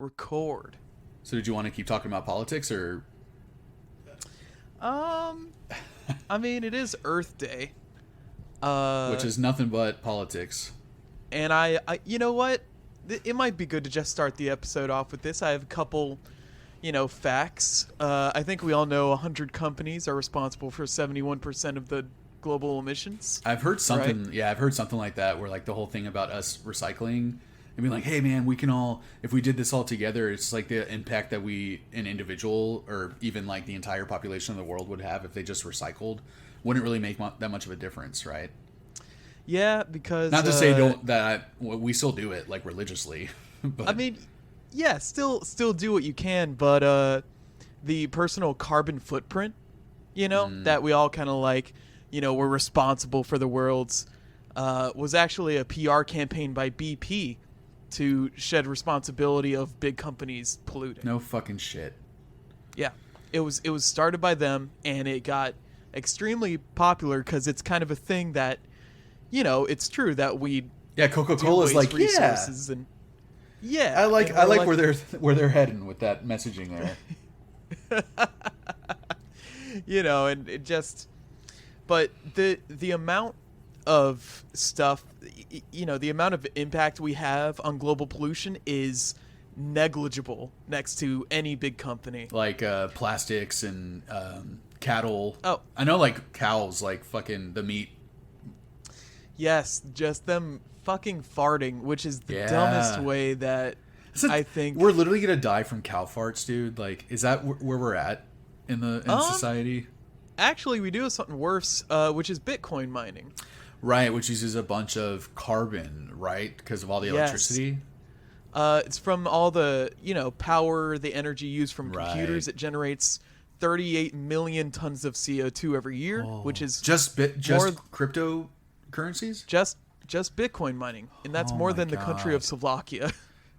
Record. So did you want to keep talking about politics or? I mean, it is Earth Day. Which is nothing but politics. And you know what? It might be good to just start the episode off with this. I have a couple, facts. I think we all know 100 companies are responsible for 71% of the global emissions. I've heard something. Right? Yeah, I've heard something like that, where like the whole thing about us recycling and being like, hey man, we can all, if we did this all together, it's like the impact that an individual or even like the entire population of the world would have if they just recycled wouldn't really make that much of a difference, right? Yeah, because not to say we still do it like religiously, but I mean, yeah, still do what you can, but the personal carbon footprint, that we all kind of like, we're responsible for the world's, was actually a PR campaign by BP to shed responsibility of big companies polluting. No fucking shit. Yeah, it was started by them, and it got extremely popular because it's kind of a thing that, it's true that we Coca-Cola's like resources and I like where they're heading with that messaging there. And it just, but the amount of stuff, the amount of impact we have on global pollution is negligible next to any big company. Like plastics and cattle. Oh, I know, like cows, like fucking the meat. Yes, just them fucking farting, which is the dumbest way that I think we're literally gonna die from cow farts, dude. Like, is that where we're at in society? Actually, we do have something worse, which is Bitcoin mining. Right, which uses a bunch of carbon, right, because of all the electricity. It's from all the power, the energy used from computers. It generates 38 million tons of CO2 every year, which is just cryptocurrencies. Just Bitcoin mining, and that's more than the country of Slovakia.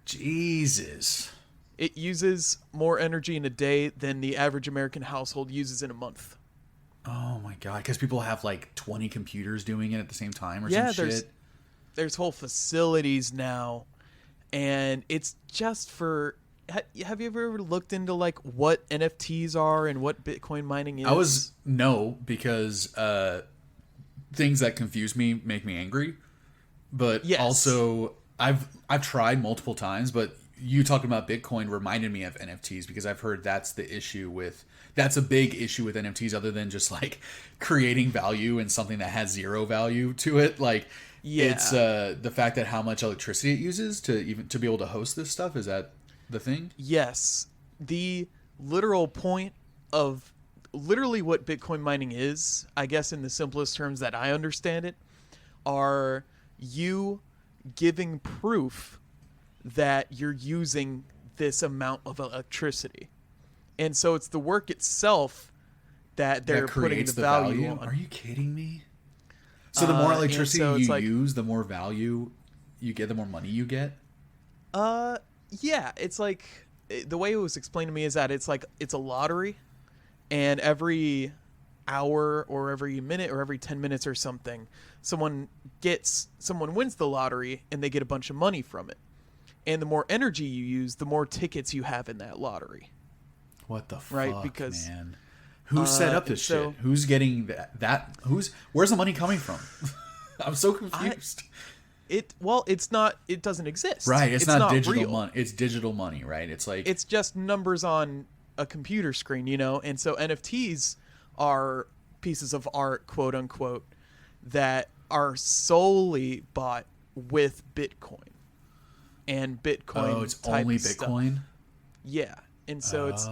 Jesus. It uses more energy in a day than the average American household uses in a month. Oh my god, because people have like 20 computers doing it at the same time or some shit. There's whole facilities now, and it's just for... Have you ever looked into like what NFTs are and what Bitcoin mining is? No, because things that confuse me make me angry. But also I've tried multiple times, but you talking about Bitcoin reminded me of NFTs because I've heard that's a big issue with NFTs, other than just like creating value in something that has zero value to it. Like, it's the fact that how much electricity it uses to be able to host this stuff. Is that the thing? Yes. The literal point of literally what Bitcoin mining is, I guess in the simplest terms that I understand it, are you giving proof that you're using this amount of electricity. And so it's the work itself that they're putting the value on. Are you kidding me? So the more electricity you use, the more value you get, the more money you get? Yeah, it's like, the way it was explained to me is that it's like, it's a lottery, and every hour or every minute or every 10 minutes or something, someone wins the lottery and they get a bunch of money from it. And the more energy you use, the more tickets you have in that lottery. What the fuck, right? Because, man? Who set up this shit? Who's getting that? Where's the money coming from? I'm so confused. It doesn't exist. Right, it's not digital money. It's digital money, right? It's like, it's just numbers on a computer screen, and so NFTs are pieces of art, quote unquote, that are solely bought with Bitcoin and Bitcoin. Oh, it's only Bitcoin? Stuff. Yeah. And so it's,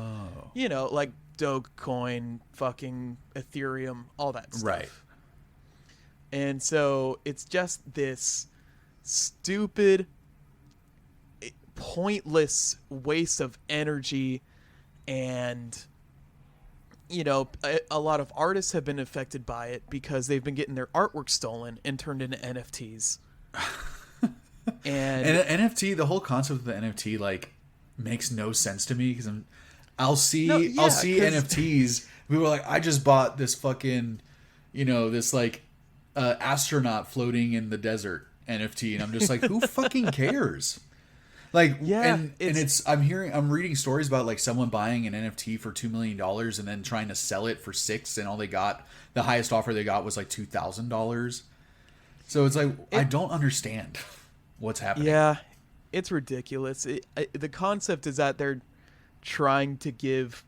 like Dogecoin, fucking Ethereum, all that stuff. Right. And so it's just this stupid, pointless waste of energy. And, a lot of artists have been affected by it because they've been getting their artwork stolen and turned into NFTs. and an NFT, the whole concept of the NFT, like, makes no sense to me because I'll see NFTs. People are like, I just bought this fucking, this like astronaut floating in the desert NFT, and I'm just like, who fucking cares? Like, Yeah, and I'm reading stories about like someone buying an NFT for $2 million and then trying to sell it for $6 and the highest offer they got was like $2,000. So it's like, I don't understand what's happening. Yeah, it's ridiculous. The concept is that they're trying to give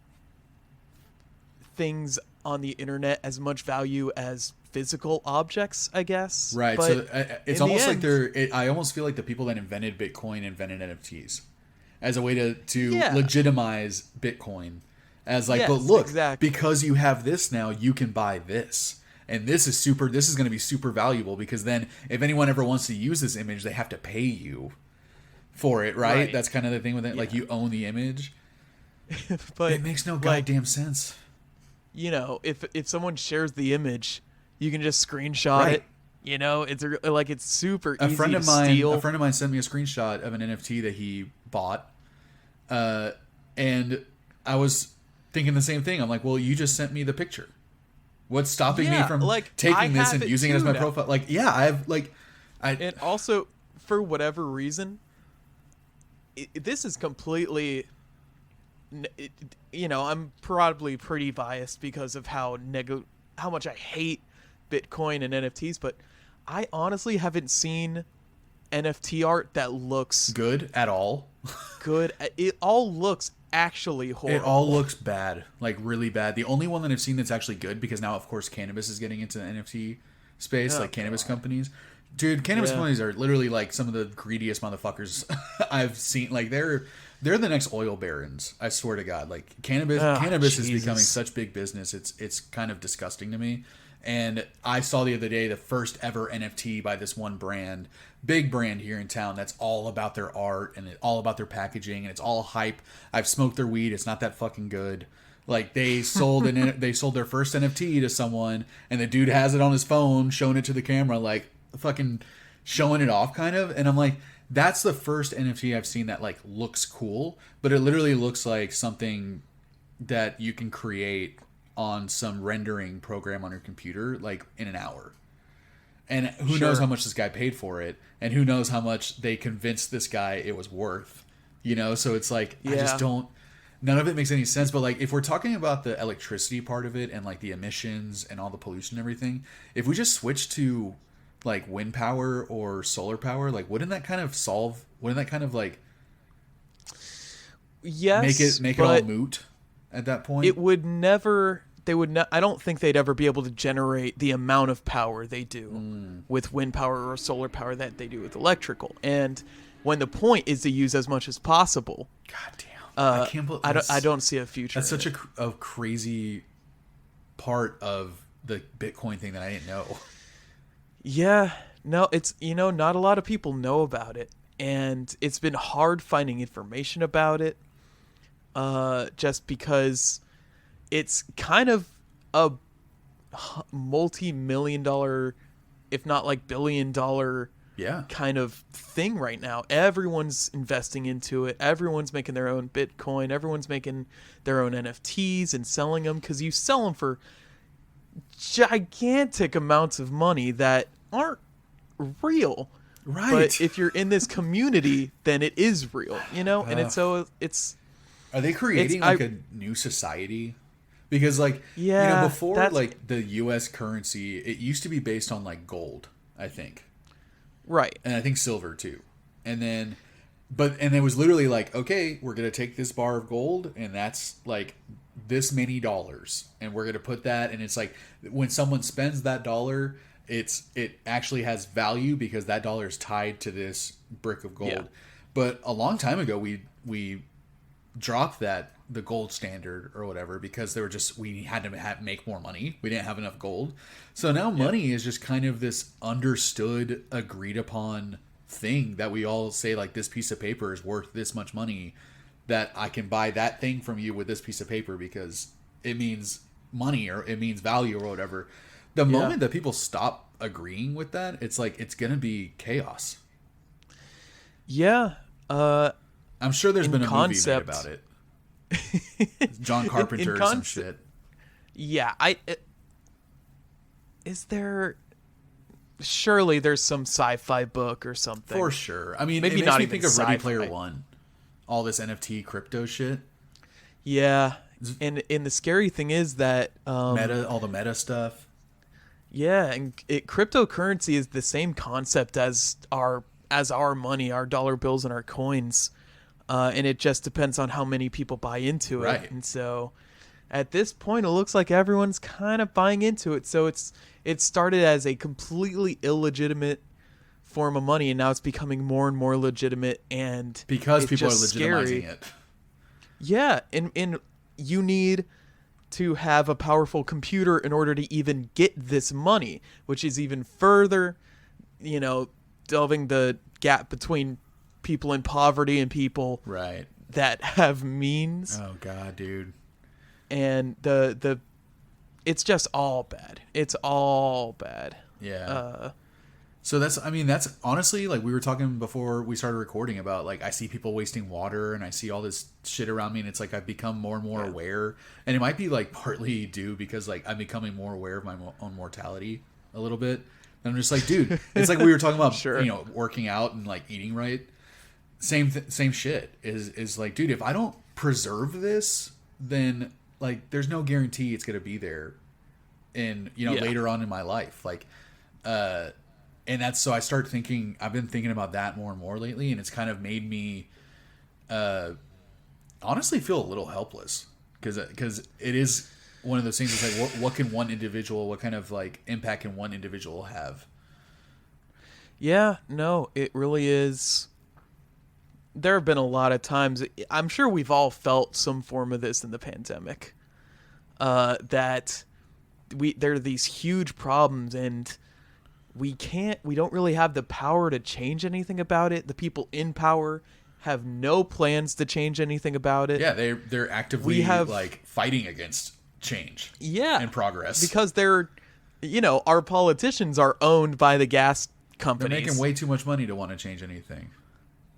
things on the internet as much value as physical objects, I guess. Right. But So it's almost like I almost feel like the people that invented Bitcoin invented NFTs as a way to legitimize Bitcoin as like, but look, because you have this now, you can buy this. And this is going to be super valuable because then if anyone ever wants to use this image, they have to pay you for it, right? That's kind of the thing with it. Yeah. Like you own the image. But it makes no goddamn sense. You know, if someone shares the image, you can just screenshot it. You know, it's super easy to steal. A friend of mine sent me a screenshot of an NFT that he bought. And I was thinking the same thing. I'm like, well, you just sent me the picture. What's stopping me from taking this and using it as my profile? Like, yeah, And also, for whatever reason, this is completely... I'm probably pretty biased because of how much I hate Bitcoin and NFTs, but I honestly haven't seen NFT art that looks good at all. Good. It all looks actually horrible. It all looks bad, like really bad. The only one that I've seen that's actually good, because now, of course, cannabis is getting into the NFT space, cannabis companies. Dude, cannabis companies are literally like some of the greediest motherfuckers I've seen. Like they're the next oil barons. I swear to God. Like cannabis is becoming such big business. It's kind of disgusting to me. And I saw the other day the first ever NFT by this one brand, big brand here in town, that's all about their art and all about their packaging and it's all hype. I've smoked their weed. It's not that fucking good. Like they sold their first NFT to someone, and the dude has it on his phone, showing it to the camera, like fucking showing it off kind of. And I'm like, that's the first NFT I've seen that like looks cool, but it literally looks like something that you can create on some rendering program on your computer like in an hour. And who knows how much this guy paid for it, and who knows how much they convinced this guy it was worth, you know? So it's like, I just don't, none of it makes any sense. But like, if we're talking about the electricity part of it and like the emissions and all the pollution and everything, if we just switch to like wind power or solar power, like wouldn't that kind of like make it all moot at that point? It would never, I don't think they'd ever be able to generate the amount of power they do with wind power or solar power that they do with electrical. And when the point is to use as much as possible. God damn. I can't believe I don't see a future. That's such a crazy part of the Bitcoin thing that I didn't know. Yeah, no, it's, not a lot of people know about it, and it's been hard finding information about it, just because it's kind of a multi-million-dollar, if not like billion-dollar kind of thing right now. Everyone's investing into it. Everyone's making their own Bitcoin. Everyone's making their own NFTs and selling them, because you sell them for gigantic amounts of money that aren't real. Right. But if you're in this community, then it is real, and it's are they creating a new society? Because like, before like the US currency, it used to be based on like gold, I think. Right. And I think silver too. And then and it was literally like, okay, we're going to take this bar of gold and that's like this many dollars, and we're going to put that, and it's like when someone spends that dollar, it actually has value because that dollar is tied to this brick of gold. Yeah. But a long time ago we dropped the gold standard or whatever, because we had to make more money. We didn't have enough gold. So now money is just kind of this understood, agreed upon thing that we all say, like, this piece of paper is worth this much money, that I can buy that thing from you with this piece of paper because it means money or it means value or whatever. The moment that people stop agreeing with that, it's like, it's going to be chaos. Yeah. I'm sure there's been a movie made about it. John Carpenter or some shit. Yeah. Is there... surely there's some sci-fi book or something. For sure. I mean, maybe it makes not me even think of sci-fi. Ready Player One. All this NFT crypto shit. Yeah. And the scary thing is that All the meta stuff. Yeah, and cryptocurrency is the same concept as our money, our dollar bills and our coins, and it just depends on how many people buy into it. Right. And so, at this point, it looks like everyone's kind of buying into it. So it started as a completely illegitimate form of money, and now it's becoming more and more legitimate. And because it's people are just legitimizing scary. it. Yeah, and you need to have a powerful computer in order to even get this money, which is even further, delving the gap between people in poverty and people right. that have means. Oh God, dude. And the it's just all bad. It's all bad. Yeah. So that's honestly, like we were talking before we started recording about, like, I see people wasting water and I see all this shit around me, and it's like I've become more and more aware, and it might be like partly due because like I'm becoming more aware of my own mortality a little bit. And I'm just like, dude, it's like we were talking about, Sure. working out and like eating right. Same shit is like, dude, if I don't preserve this, then like there's no guarantee it's gonna be there in later on in my life, like and that's, so I start thinking, I've been thinking about that more and more lately, and it's kind of made me honestly feel a little helpless, because it is one of those things. It's like, what can one individual, what kind of like impact can one individual have? Yeah, no, it really is. There have been a lot of times, I'm sure we've all felt some form of this in the pandemic, that there are these huge problems, and we don't really have the power to change anything about it. The people in power have no plans to change anything about it. Yeah, they're actively like fighting against change. Yeah, and progress, because they're, our politicians are owned by the gas companies. They're making way too much money to want to change anything.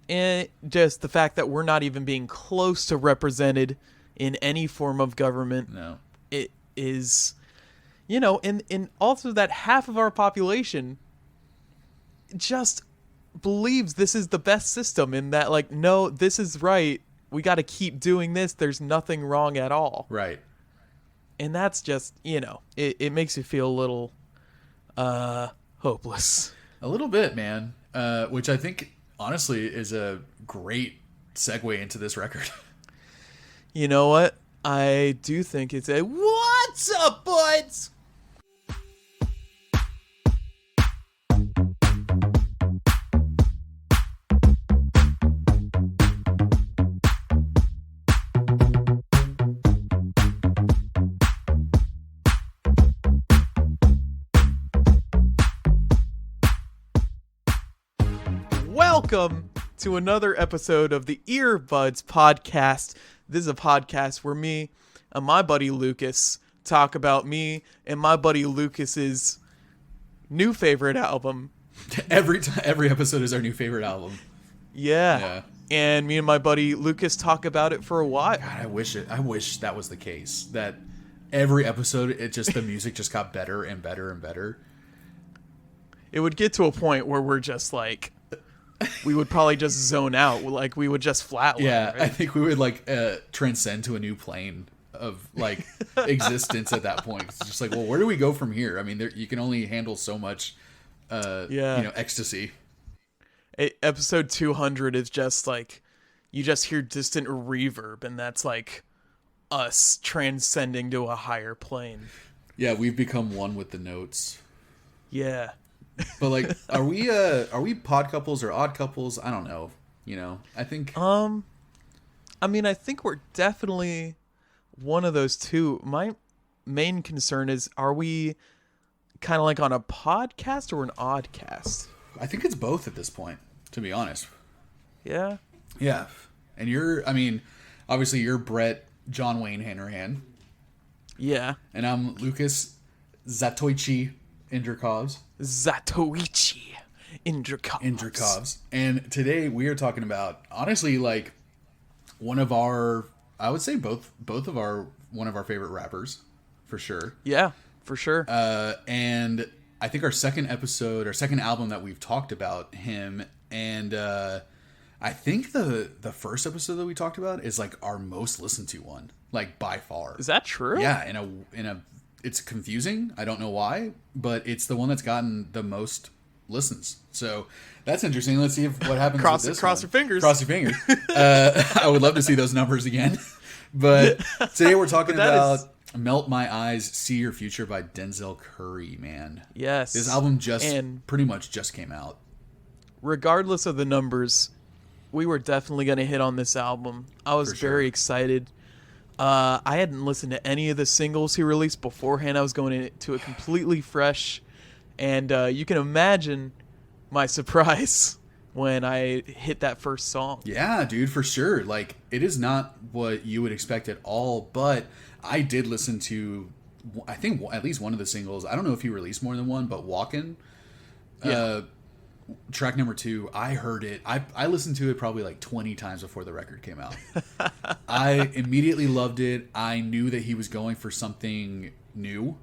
And just the fact that we're not even being close to represented in any form of government. No, it is. And also that half of our population just believes this is the best system, and that, like, no, this is right. We got to keep doing this. There's nothing wrong at all. Right. And that's just, it makes you feel a little hopeless. A little bit, man. Which I think, honestly, is a great segue into this record. You know what? I do think it's a what's up, boys? Welcome to another episode of the Earbuds Podcast. This is a podcast where me and my buddy Lucas talk about me and my buddy Lucas's new favorite album. Every episode is our new favorite album. Yeah. And me and my buddy Lucas talk about it for a while. God, I wish that was the case. That every episode, the music just got better and better and better. It would get to a point where we're just like, we would probably just zone out. Like, we would just flatline. Yeah, right? I think we would like transcend to a new plane of like existence at that point. It's just like, well, where do we go from here? I mean, you can only handle so much, ecstasy. Episode 200 is just like, you just hear distant reverb, and that's like us transcending to a higher plane. Yeah, we've become one with the notes. Yeah. But like, are we pod couples or odd couples? I don't know. I think. I mean, I think we're definitely one of those two. My main concern is, are we kind of like on a podcast or an oddcast? I think it's both at this point, to be honest. Yeah. Yeah. And obviously you're Brett John Wayne Hanrahan. Yeah. And I'm Lucas Zatoichi Indrikovs. Zatoichi Indrikovs. And today we are talking about, honestly, like one of our, I would say one of our favorite rappers, for sure. Yeah, for sure. And I think our second album that we've talked about him, and I think the first episode that we talked about is like our most listened to one, like by far. Is that true? Yeah, it's confusing. I don't know why, but it's the one that's gotten the most listens. So that's interesting. Let's see what happens with this. Cross your fingers. Cross your fingers. I would love to see those numbers again. But today we're talking about Melt My Eyes, See Your Future by Denzel Curry, man. Yes. This album pretty much just came out. Regardless of the numbers, we were definitely going to hit on this album. I was very excited. I hadn't listened to any of the singles he released beforehand. I was going into it completely fresh. And you can imagine my surprise when I hit that first song. Yeah, dude, for sure. Like, it is not what you would expect at all, but I did listen to, I think, at least one of the singles. I don't know if he released more than one, but Walkin', track number 2, I heard it. I listened to it probably like 20 times before the record came out. I immediately loved it. I knew that he was going for something new.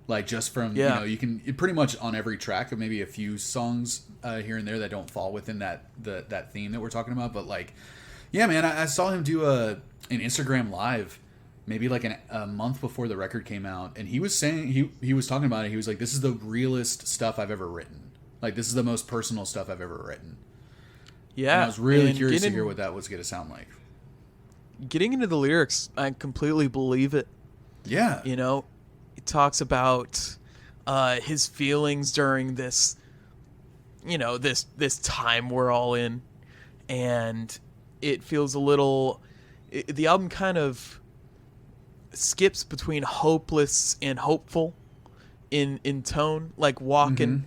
Like, just from, you can pretty much on every track, of maybe a few songs here and there that don't fall within that theme that we're talking about. But, like, yeah, man, I saw him do an Instagram live maybe like a month before the record came out. And he was saying, he was talking about it. He was like, this is the realest stuff I've ever written. Like, this is the most personal stuff I've ever written. Yeah. And I was really curious to hear what that was going to sound like. Getting into the lyrics, I completely believe it. Yeah. You know? It talks about his feelings during this, this time we're all in, and it feels a little. The album kind of skips between hopeless and hopeful in tone, like walking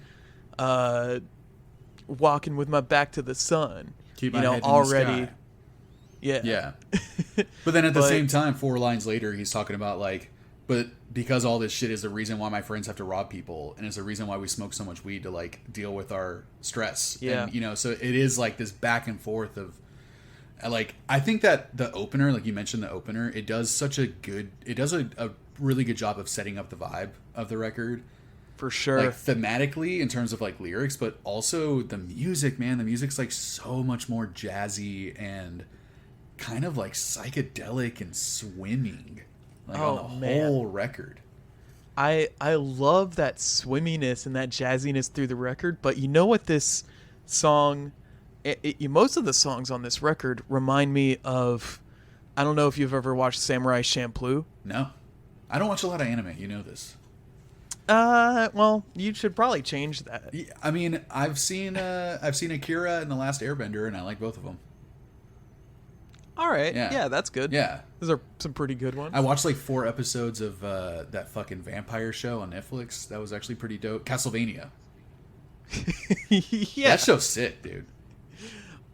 with my back to the sun. Keep my head in already. The sky. Yeah. But then at the same time, 4 lines later, he's talking about like. But because all this shit is the reason why my friends have to rob people, and it's the reason why we smoke so much weed to like deal with our stress. Yeah. And, so it is like this back and forth of like, I think that the opener, like you mentioned the opener, it does a really good job of setting up the vibe of the record. For sure. Like thematically in terms of like lyrics, but also the music, man. The music's like so much more jazzy and kind of like psychedelic and swimming. Like on the whole record. I love that swimminess and that jazziness through the record, but you know what this song, most of the songs on this record remind me of, I don't know if you've ever watched Samurai Champloo. No. I don't watch a lot of anime, you know this. Well, you should probably change that. Yeah, I mean, I've seen Akira and The Last Airbender, and I like both of them. All right. Yeah, that's good. Yeah. Those are some pretty good ones. I watched like 4 episodes of that fucking vampire show on Netflix. That was actually pretty dope. Castlevania. Yeah. That show's sick, dude.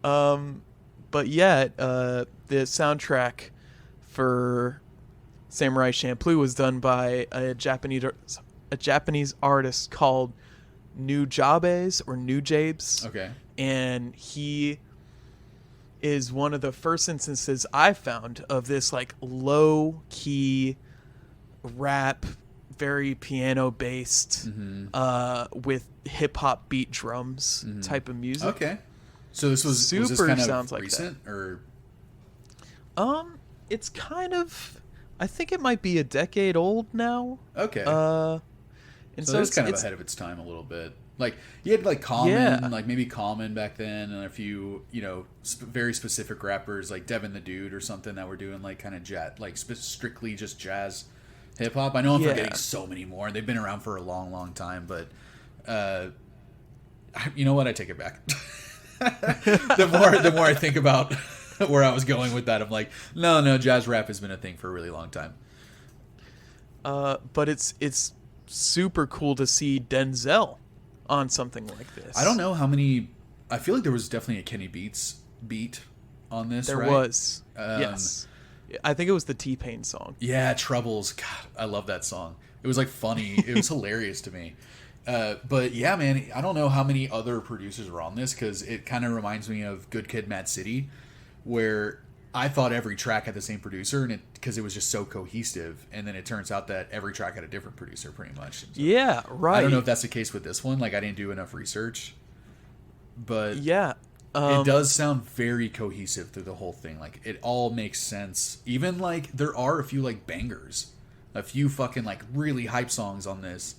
But yeah, the soundtrack for Samurai Champloo was done by a Japanese artist called Eyez or Eyez. Okay. And he is one of the first instances I found of this like low key rap, very piano based, with hip hop beat drums type of music. Okay, so this was super was this kind sounds of like recent that. Or it's kind of, I think it might be a decade old now. Okay, and so it's kind of ahead of its time a little bit. Like, you had, like, Common, like, maybe Common back then, and a few, very specific rappers, like Devin the Dude or something that were doing, like, kind of strictly just jazz hip-hop. I know I'm forgetting so many more. They've been around for a long, long time, but, you know what? I take it back. The more I think about where I was going with that, I'm like, no, jazz rap has been a thing for a really long time. But it's super cool to see Denzel on something like this. I don't know how many. I feel like there was definitely a Kenny Beats beat on this. There was. Yes. I think it was the T-Pain song. Yeah, Troubles. God, I love that song. It was like funny. It was hilarious to me. But yeah, man, I don't know how many other producers were on this, because it kind of reminds me of Good Kid, Mad City, where I thought every track had the same producer, and because it was just so cohesive, and then it turns out that every track had a different producer, pretty much. So yeah, right. I don't know if that's the case with this one. Like, I didn't do enough research, but yeah, it does sound very cohesive through the whole thing. Like, it all makes sense. Even like there are a few like bangers, a few fucking like really hype songs on this,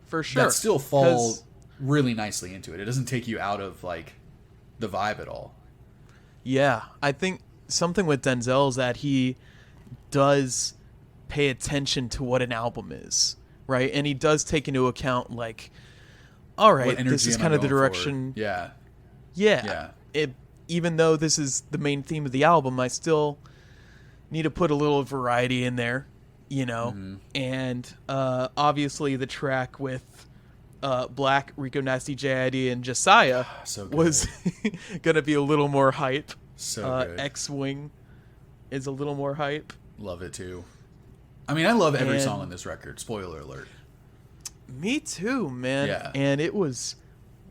for sure, that still fall really nicely into it. It doesn't take you out of like the vibe at all. Yeah, I think something with Denzel is that he does pay attention to what an album is, right? And he does take into account, like, all right, this is kind of the direction. For? Yeah. Yeah. Even though this is the main theme of the album, I still need to put a little variety in there, you know? Mm-hmm. And obviously the track with Black, Rico Nasty, J.I.D., and Josiah was going to be a little more hype. So good. X-Wing is a little more hype. Love it too. I mean, I love every song on this record. Spoiler alert. Me too, man. Yeah. And it was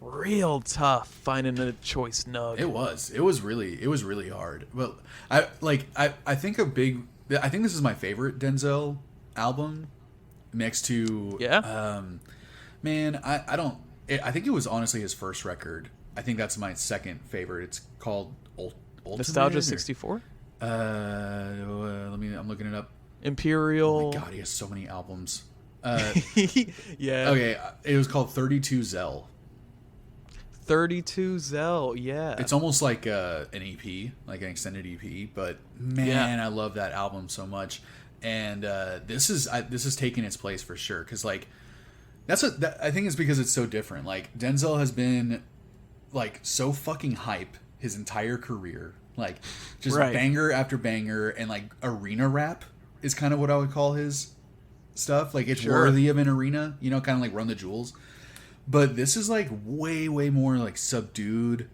real tough finding a choice nug. It was really hard. But I think I think this is my favorite Denzel album next to man, I think it was honestly his first record. I think that's my second favorite. It's called Ultimate, Nostalgia 64? I'm looking it up. Imperial. Oh my god, he has so many albums. Yeah. Okay, it was called 32 Zell. 32 Zell, yeah. It's almost like an EP, like an extended EP, but man, I love that album so much. And this is taking its place for sure, because like I think it's because it's so different. Like, Denzel has been like so fucking hype his entire career, like just banger after banger, and like arena rap is kind of what I would call his stuff. Like, it's worthy of an arena, you know, kind of like Run the Jewels. But this is like way more like subdued,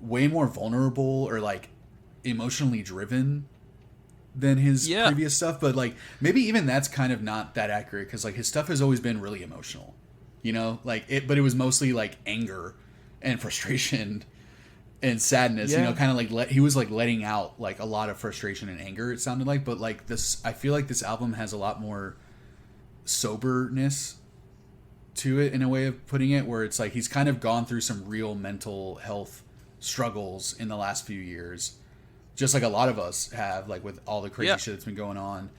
way more vulnerable, or like emotionally driven than his previous stuff. But like, maybe even that's kind of not that accurate, because like his stuff has always been really emotional, you know, like but it was mostly like anger and frustration and sadness, you know, kind of like he was like letting out like a lot of frustration and anger, it sounded like. But like this, I feel like this album has a lot more soberness to it, in a way of putting it, where it's like he's kind of gone through some real mental health struggles in the last few years, just like a lot of us have, like with all the crazy shit that's been going on.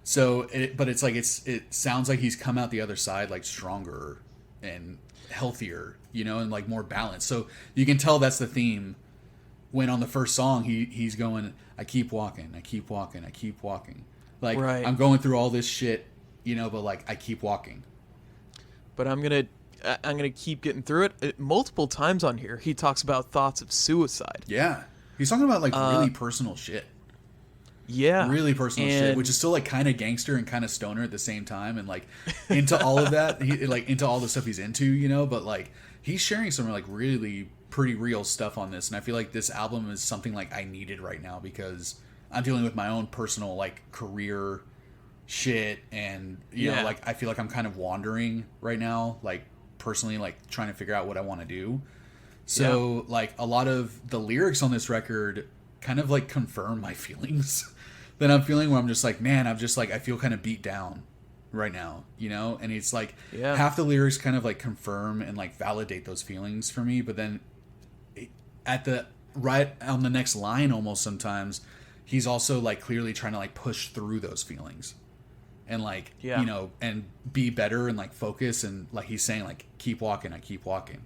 So but it's like it sounds like he's come out the other side like stronger and healthier, you know, and like more balanced. So you can tell that's the theme when on the first song he's going, I keep walking, I keep walking, I keep walking, like I'm going through all this shit, you know, but like I keep walking. But I'm gonna keep getting through it. Multiple times on here, he talks about thoughts of suicide. Yeah, he's talking about like really personal shit. Yeah, really personal shit, which is still like kind of gangster and kind of stoner at the same time, and like into all of that, into all the stuff he's into, you know. But like he's sharing some like really pretty real stuff on this, and I feel like this album is something like I needed right now, because I'm dealing with my own personal like career shit, and you know, like I feel like I'm kind of wandering right now, like personally, like trying to figure out what I want to do. So like a lot of the lyrics on this record kind of like confirm my feelings that I'm feeling, where I'm just like, man, I'm just like, I feel kind of beat down right now, you know. And it's like half the lyrics kind of like confirm and like validate those feelings for me, but then at the right on the next line, almost sometimes he's also like clearly trying to like push through those feelings and like you know, and be better and like focus, and like he's saying like keep walking, I keep walking,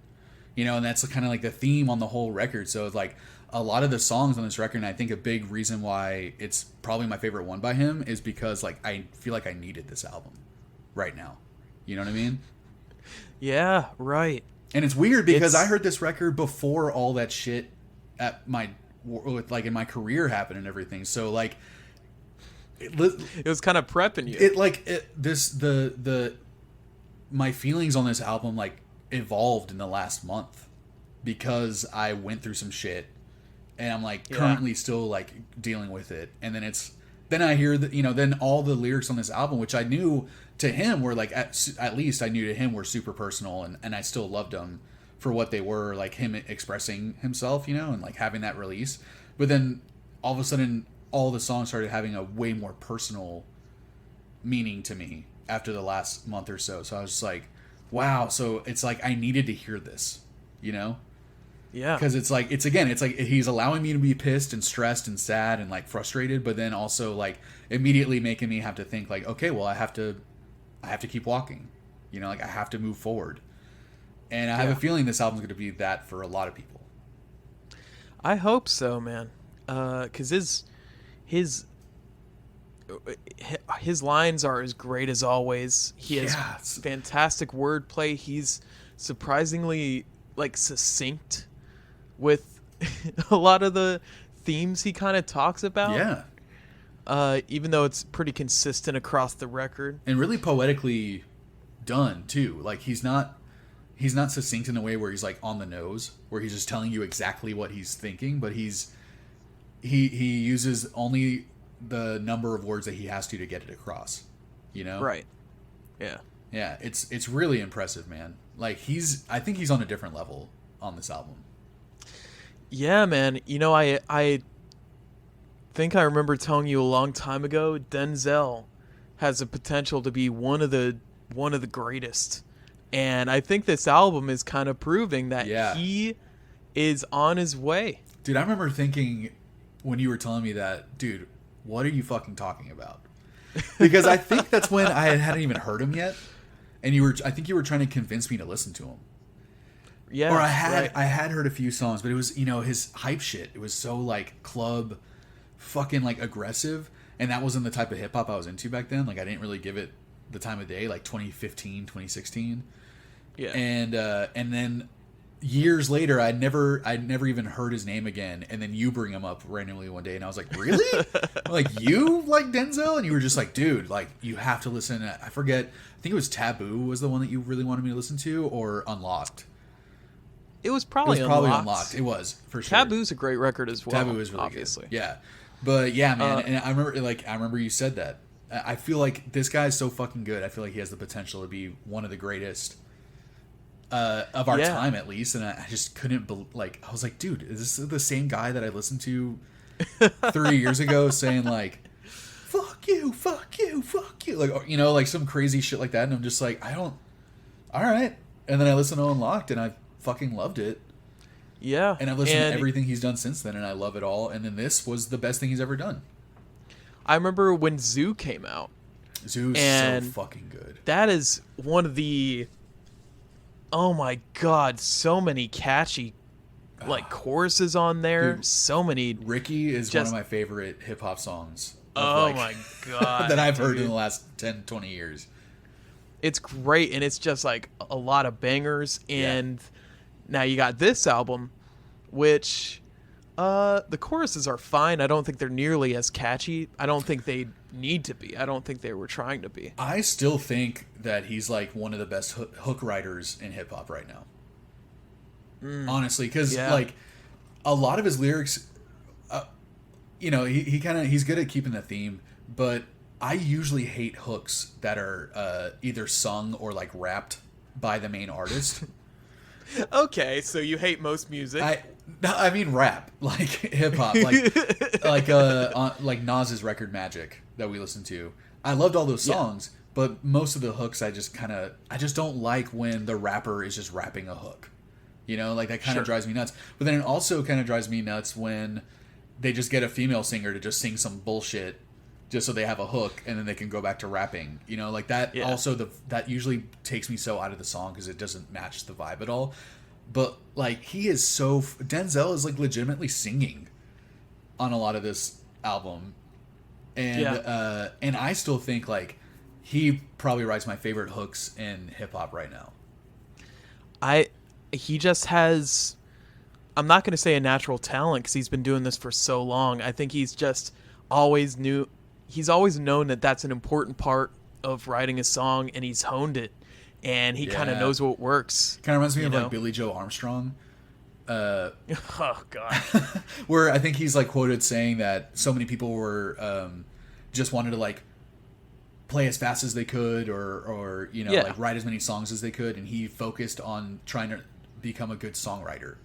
you know. And that's kind of like the theme on the whole record. So it's like a lot of the songs on this record, and I think a big reason why it's probably my favorite one by him, is because like I feel like I needed this album right now, you know what I mean? Yeah, right. And it's weird because I heard this record before all that shit at my like in my career happened and everything. So like it was kind of prepping you. My feelings on this album like evolved in the last month, because I went through some shit, and I'm like currently still like dealing with it. And then I hear that, you know, then all the lyrics on this album, which I knew to him were like at least I knew to him were super personal, and I still loved them for what they were, like him expressing himself, you know, and like having that release. But then all of a sudden all the songs started having a way more personal meaning to me after the last month or so. So I was just like, wow. So it's like I needed to hear this, you know? Yeah. Because it's like he's allowing me to be pissed and stressed and sad and like frustrated, but then also like immediately making me have to think like, okay, well I have to keep walking, you know, like I have to move forward. And I have a feeling this album's going to be that for a lot of people. I hope so, man. Because his lines are as great as always. He has fantastic wordplay. He's surprisingly like succinct with a lot of the themes he kind of talks about. Yeah. Even though it's pretty consistent across the record. And really poetically done too. Like he's not succinct in a way where he's like on the nose, where he's just telling you exactly what he's thinking, but he uses only the number of words that he has to get it across, you know? Right. Yeah. Yeah, it's really impressive, man. Like I think he's on a different level on this album. Yeah, man. You know, I think I remember telling you a long time ago, Denzel has the potential to be one of the greatest. And I think this album is kind of proving that he is on his way. Dude, I remember thinking when you were telling me that, dude, what are you fucking talking about? Because I think that's when I hadn't even heard him yet. And I think you were trying to convince me to listen to him. Yeah. Or I had heard a few songs, but it was, you know, his hype shit. It was so like club fucking like aggressive. And that wasn't the type of hip hop I was into back then. Like I didn't really give it the time of day, like 2015, 2016. Yeah. And then years later, I'd never even heard his name again. And then you bring him up randomly one day, and I was like, really? Like you like Denzel? And you were just like, dude, like you have to listen. I forget. I think it was Taboo was the one that you really wanted me to listen to, or Unlocked. It was probably Unlocked. It was for sure. Taboo's a great record as well. Taboo is really obviously good. Yeah, but yeah, man. And I remember you said that. I feel like this guy is so fucking good. I feel like he has the potential to be one of the greatest of our time, at least. And I just couldn't I was like, dude, is this the same guy that I listened to 3 years ago saying like, fuck you, fuck you, fuck you, like, you know, like some crazy shit like that. And I'm just like, all right. And then I listened to Unlocked, and I fucking loved it. Yeah. And I've listened to everything he's done since then, and I love it all. And then this was the best thing he's ever done. I remember when Zoo came out. Zoo's so fucking good. That is one of the... Oh my god, so many catchy like choruses on there. Dude, so many... Ricky is one of my favorite hip-hop songs. Oh my god. that I've heard in the last 10, 20 years. It's great, and it's just like a lot of bangers. And now you got this album, which the choruses are fine. I don't think they're nearly as catchy. I don't think they need to be. I don't think they were trying to be. I still think that he's like one of the best hook writers in hip-hop right now. Honestly, because like a lot of his lyrics, you know, he's good at keeping the theme, but I usually hate hooks that are either sung or like rapped by the main artist. Okay, so you hate most music. I mean rap, like hip hop, like Nas's record Magic that we listened to. I loved all those songs, but most of the hooks I just don't like when the rapper is just rapping a hook. You know, like that kind of drives me nuts. But then it also kind of drives me nuts when they just get a female singer to just sing some bullshit just so they have a hook, and then they can go back to rapping. You know, like that. Yeah. Also, that usually takes me so out of the song because it doesn't match the vibe at all. But like, he is so Denzel is like legitimately singing on a lot of this album, and I still think like he probably writes my favorite hooks in hip hop right now. He just has. I'm not going to say a natural talent because he's been doing this for so long. I think he's just always knew. He's always known that that's an important part of writing a song, and he's honed it, and he kind of knows what works. Kind of reminds me of like Billy Joe Armstrong. Oh god. Where I think he's like quoted saying that so many people were just wanted to like play as fast as they could, or you know, like write as many songs as they could, and he focused on trying to become a good songwriter.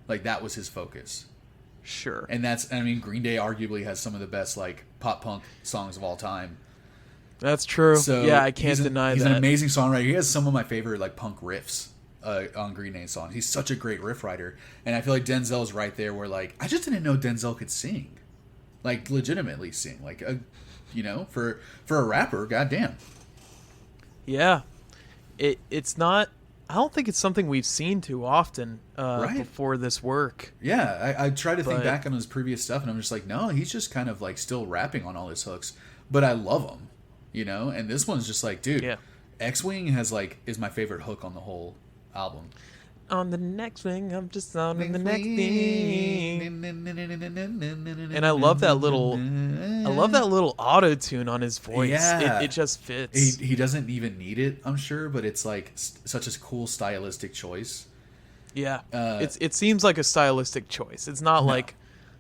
Like that was his focus. Sure. And I mean, Green Day arguably has some of the best like pop punk songs of all time. That's true. So yeah, I can't deny he's that. He's an amazing songwriter. He has some of my favorite like punk riffs on Green Day songs. He's such a great riff writer, and I feel like Denzel's right there. Where like I just didn't know Denzel could sing, like legitimately sing, like for a rapper. Goddamn. Yeah, it's not. I don't think it's something we've seen too often before this work. Yeah, I tried to think back on his previous stuff, and I'm just like, no, he's just kind of like still rapping on all his hooks, but I love him, And this one's just like, dude, X-Wing is my favorite hook on the whole album. On the next thing, I'm just on the next thing. And I love that little auto tune on his voice. Yeah. It just fits. He doesn't even need it, I'm sure, but it's like such a cool stylistic choice. Yeah. It seems like a stylistic choice. It's not like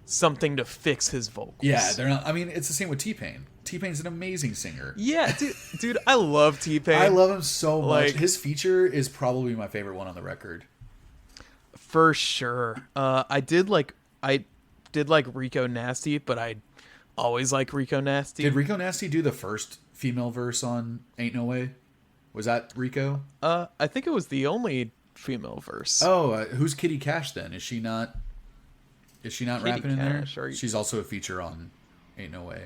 something to fix his vocals. Yeah, they're not. I mean, it's the same with T-Pain. T-Pain's an amazing singer. Yeah, dude, I love T-Pain. I love him so much. His feature is probably my favorite one on the record. For sure. I did like Rico Nasty, but I always like Rico Nasty. Did Rico Nasty do the first female verse on Ain't No Way? Was that Rico? I think it was the only female verse. Oh, who's Kitty Cash then? Is she not Kitty rapping in there? Cash, She's also a feature on Ain't No Way.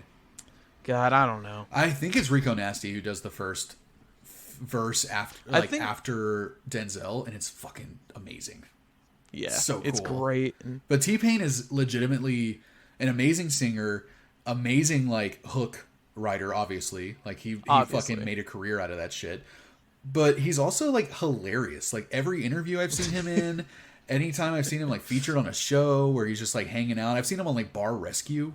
God, I don't know. I think it's Rico Nasty who does the first verse after Denzel, and it's fucking amazing. Yeah, so cool. It's great. But T-Pain is legitimately an amazing singer, amazing like hook writer. Obviously, like he fucking made a career out of that shit. But he's also like hilarious. Like every interview I've seen him in, anytime I've seen him like featured on a show where he's just like hanging out. I've seen him on like Bar Rescue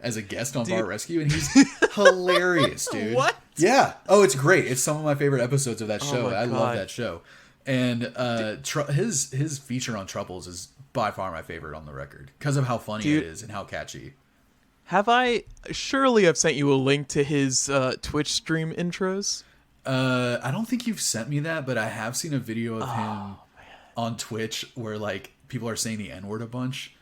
as a guest on Bar Rescue, and he's hilarious, dude. What? Yeah. Oh, it's great. It's some of my favorite episodes of that show. I love that show. And his feature on Troubles is by far my favorite on the record because of how funny it is and how catchy. Surely I've sent you a link to his Twitch stream intros? I don't think you've sent me that, but I have seen a video of him on Twitch where like people are saying the N-word a bunch,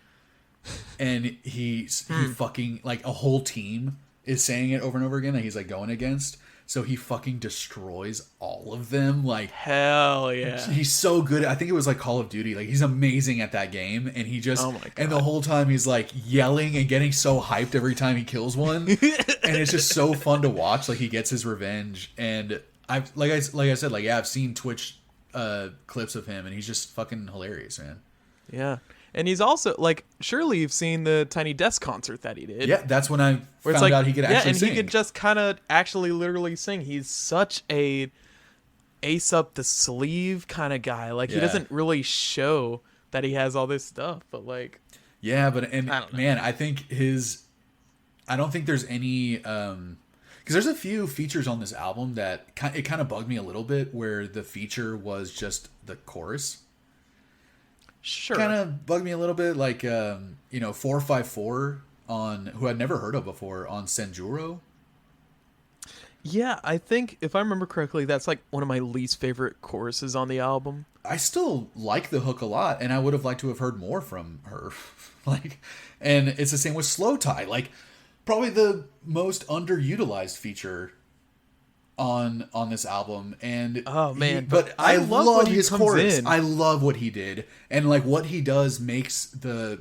and he fucking like a whole team is saying it over and over again that he's like going against. So he fucking destroys all of them. Like hell yeah, he's so good. I think it was like Call of Duty. Like he's amazing at that game, and he just and the whole time he's like yelling and getting so hyped every time he kills one, and it's just so fun to watch. Like he gets his revenge, and I've like I said, like I've seen Twitch clips of him, and he's just fucking hilarious, man. Yeah. And he's also, like, surely you've seen the Tiny Desk concert that he did. Yeah, that's when I found out he could actually sing. Yeah, and he could just kind of actually literally sing. He's such a ace up the sleeve kind of guy. Like, he doesn't really show that he has all this stuff, but, like... Yeah, but, man, I think I don't think there's any... Because there's a few features on this album that it kind of bugged me a little bit, where the feature was just the chorus. Sure. Kind of bugged me a little bit, like 454 on who I'd never heard of before on Senjuro. Yeah, I think if I remember correctly, that's like one of my least favorite choruses on the album. I still like the hook a lot, and I would have liked to have heard more from her. And it's the same with Slow Tie, like probably the most underutilized feature on this album. And but I love his chorus. I love what he did, and like what he does makes the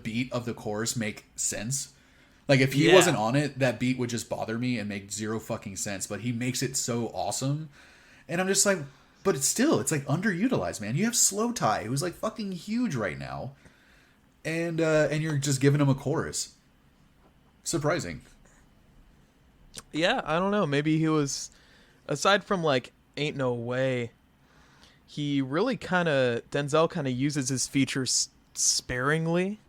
beat of the chorus make sense. Like if he wasn't on it, that beat would just bother me and make zero fucking sense, but he makes it so awesome. And I'm just like, but it's like underutilized, man. You have Slow Tie, who's like fucking huge right now, and you're just giving him a chorus. Surprising. Yeah, I don't know. Maybe he was, aside from like Ain't No Way, he really Denzel kind of uses his features sparingly.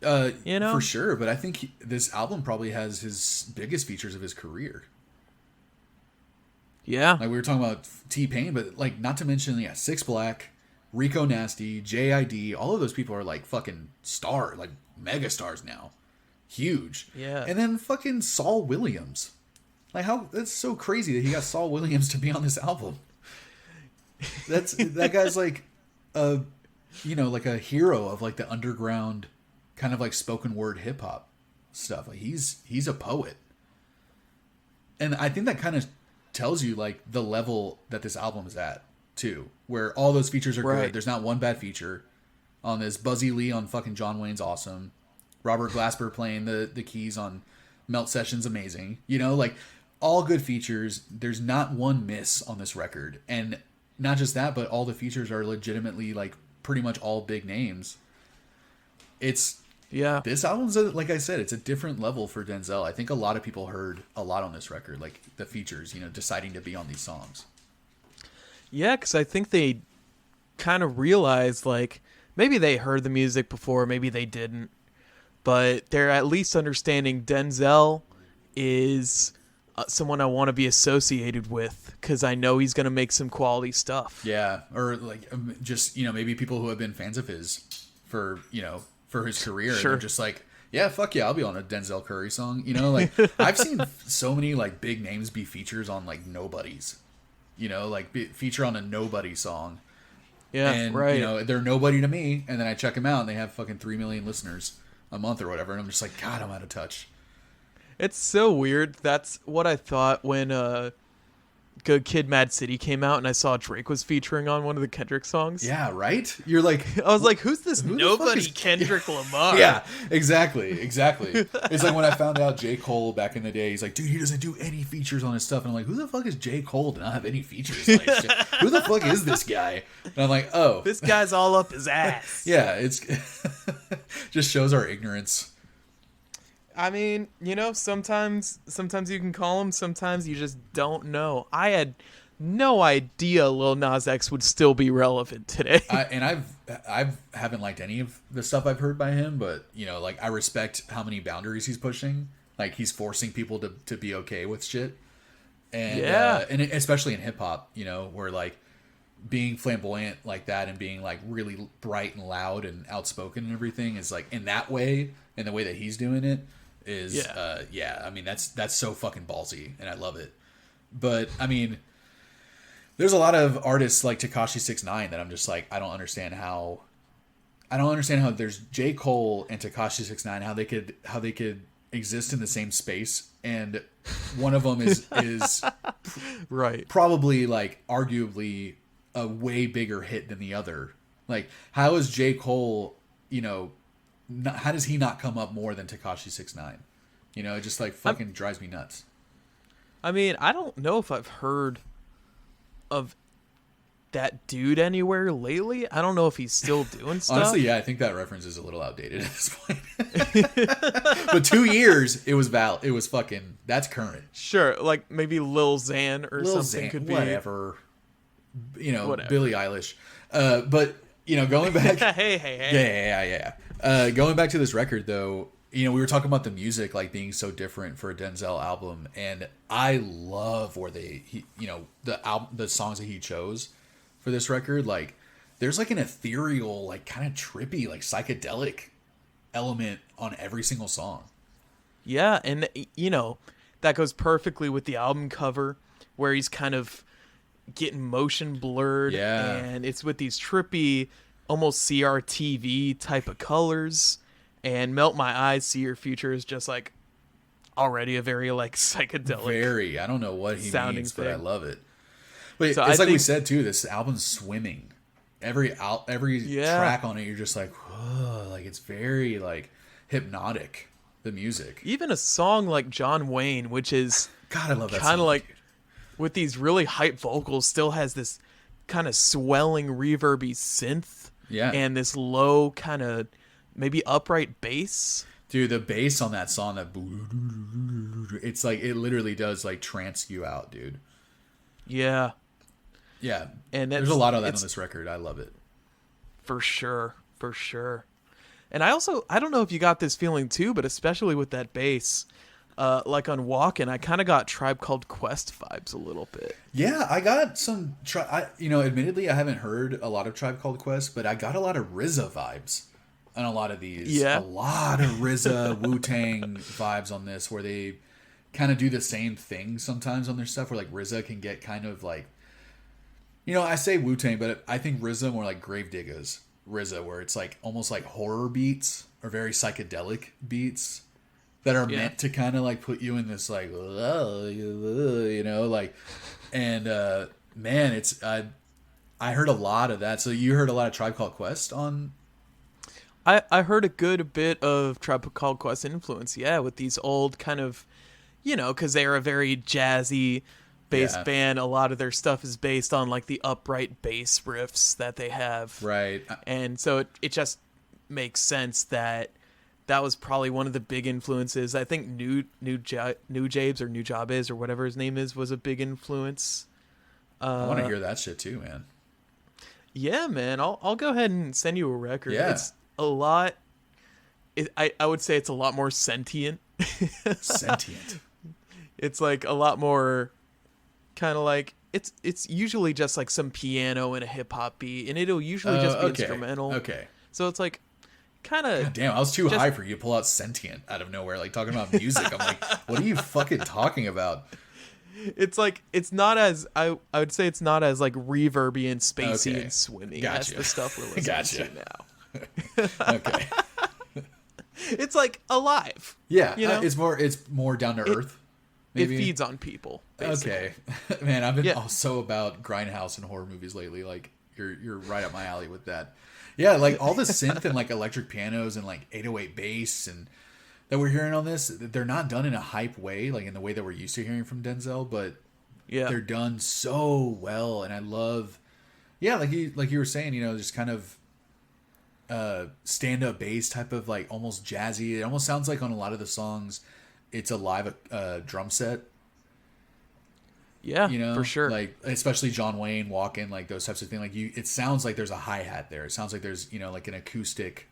For sure, but I think this album probably has his biggest features of his career. Yeah. Like we were talking about T-Pain, but like not to mention, Six Black, Rico Nasty, JID, all of those people are like fucking like mega stars now. Huge. Yeah. And then fucking Saul Williams. Like that's so crazy that he got Saul Williams to be on this album. That guy's like like a hero of like the underground kind of like spoken word hip hop stuff. Like he's a poet. And I think that kind of tells you like the level that this album is at too, where all those features are good. There's not one bad feature on this. Buzzy Lee on fucking John Wayne's awesome. Robert Glasper playing the keys on Melt Sessions, amazing. You know, like all good features. There's not one miss on this record. And not just that, but all the features are legitimately like pretty much all big names. This album's, like I said, it's a different level for Denzel. I think a lot of people heard a lot on this record, like the features, you know, deciding to be on these songs. Yeah, because I think they kind of realized, like, maybe they heard the music before, maybe they didn't, but they're at least understanding Denzel is someone I want to be associated with because I know he's going to make some quality stuff. Yeah, or like just, you know, maybe people who have been fans of his for, you know, for his career. Sure. And they're just like, yeah, fuck yeah, I'll be on a Denzel Curry song. You know, like I've seen so many like big names be features on like nobodies. You know, like feature on a nobody song. Yeah, and, right. You know, they're nobody to me, and then I check them out, and they have fucking 3 million listeners a month or whatever, and I'm just like, God, I'm out of touch. It's so weird. That's what I thought when Good Kid, Mad City came out, and I saw Drake was featuring on one of the Kendrick songs. Yeah, right? You're like... I was like, who's this nobody Kendrick Lamar? Yeah, exactly. It's like when I found out J. Cole back in the day, he's like, dude, he doesn't do any features on his stuff. And I'm like, who the fuck is J. Cole to not have any features on his shit? Who the fuck is this guy? And I'm like, oh. This guy's all up his ass. Yeah, it's... just shows our ignorance. I mean, you know, sometimes you can call him, sometimes you just don't know. I had no idea Lil Nas X would still be relevant today. I haven't liked any of the stuff I've heard by him, but, you know, like, I respect how many boundaries he's pushing. Like, he's forcing people to be okay with shit. And, and especially in hip-hop, you know, where, like, being flamboyant like that and being, like, really bright and loud and outspoken and everything is, like, in that way, in the way that he's doing it, is I mean that's so fucking ballsy and I love it. But I mean, there's a lot of artists like Tekashi 6ix9ine that I'm just like, I don't understand how there's J. Cole and Tekashi 6ix9ine, how they could exist in the same space, and one of them is right, probably like arguably a way bigger hit than the other. Like, how is J. Cole, you know, how does he not come up more than Tekashi 6ix9ine? You know, it just like fucking drives me nuts. I mean, I don't know if I've heard of that dude anywhere lately. I don't know if he's still doing stuff. Honestly, yeah, I think that reference is a little outdated at this point. But 2 years, it was fucking, that's current. Sure, like maybe Lil Xan or Lil something Xan, could be. Whatever. You know, whatever. Billie Eilish. But, you know, going back. Hey. Yeah. Going back to this record, though, you know, we were talking about the music like being so different for a Denzel album, and I love where the songs that he chose for this record. Like, there's like an ethereal, like kind of trippy, like psychedelic element on every single song. Yeah, and you know, that goes perfectly with the album cover where he's kind of getting motion blurred, and it's with these trippy, almost CRTV type of colors. And Melt My Eyes, See Your Future is just like already a very like psychedelic. I don't know what he means, but I love it. But so it's like we said too, this album's swimming. Every track on it, you're just like, whoa, like it's very like hypnotic, the music. Even a song like John Wayne, which is God, I love that kind song, of like dude. With these really hype vocals, still has this kind of swelling reverby synth. Yeah. And this low kind of maybe upright bass. Dude, the bass on that song, it's like, it literally does like trance you out, dude. Yeah. Yeah. And there's a lot of that on this record. I love it. For sure. And I don't know if you got this feeling too, but especially with that bass, like on Walkin', I kind of got Tribe Called Quest vibes a little bit. Yeah, I got some, admittedly, I haven't heard a lot of Tribe Called Quest, but I got a lot of RZA vibes on a lot of these. Yeah. A lot of RZA, Wu-Tang vibes on this, where they kind of do the same thing sometimes on their stuff, where like RZA can get kind of like, I say Wu-Tang, but I think RZA more like Gravediggaz RZA, where it's like almost like horror beats or very psychedelic beats that are meant to kind of like put you in this like, you know, like, and man, it's I heard a lot of that. So you heard a lot of Tribe Called Quest on. I heard a good bit of Tribe Called Quest influence, with these old kind of, because they are a very jazzy bass band. A lot of their stuff is based on like the upright bass riffs that they have. Right. And so it just makes sense that was probably one of the big influences. I think Nujabes or Nujabes or whatever his name is was a big influence. I want to hear that shit too, man. Yeah, man. I'll go ahead and send you a record. Yeah. It's a lot. I would say it's a lot more sentient. Sentient. It's like a lot more kind of like it's usually just like some piano and a hip hop beat, and it'll usually just be instrumental. Okay. So it's like kind of. Damn, I was too high for you to pull out sentient out of nowhere, like talking about music. I'm like, what are you fucking talking about? It's like it's not as I would say it's not as like reverby and spacey and swimmy as the stuff we're listening to now. Okay. It's like alive. Yeah, it's more down to earth. Maybe. It feeds on people. Basically. Okay, man, I've been so about grindhouse and horror movies lately. Like you're right up my alley with that. Yeah, like all the synth and like electric pianos and like 808 bass and that we're hearing on this, they're not done in a hype way, like in the way that we're used to hearing from Denzel, but they're done so well, and I love, like you were saying, just kind of stand-up bass type of like almost jazzy. It almost sounds like on a lot of the songs it's a live drum set. For sure. Like especially John Wayne walking, like those types of things. Like it sounds like there's a hi-hat there. It sounds like there's like an acoustic.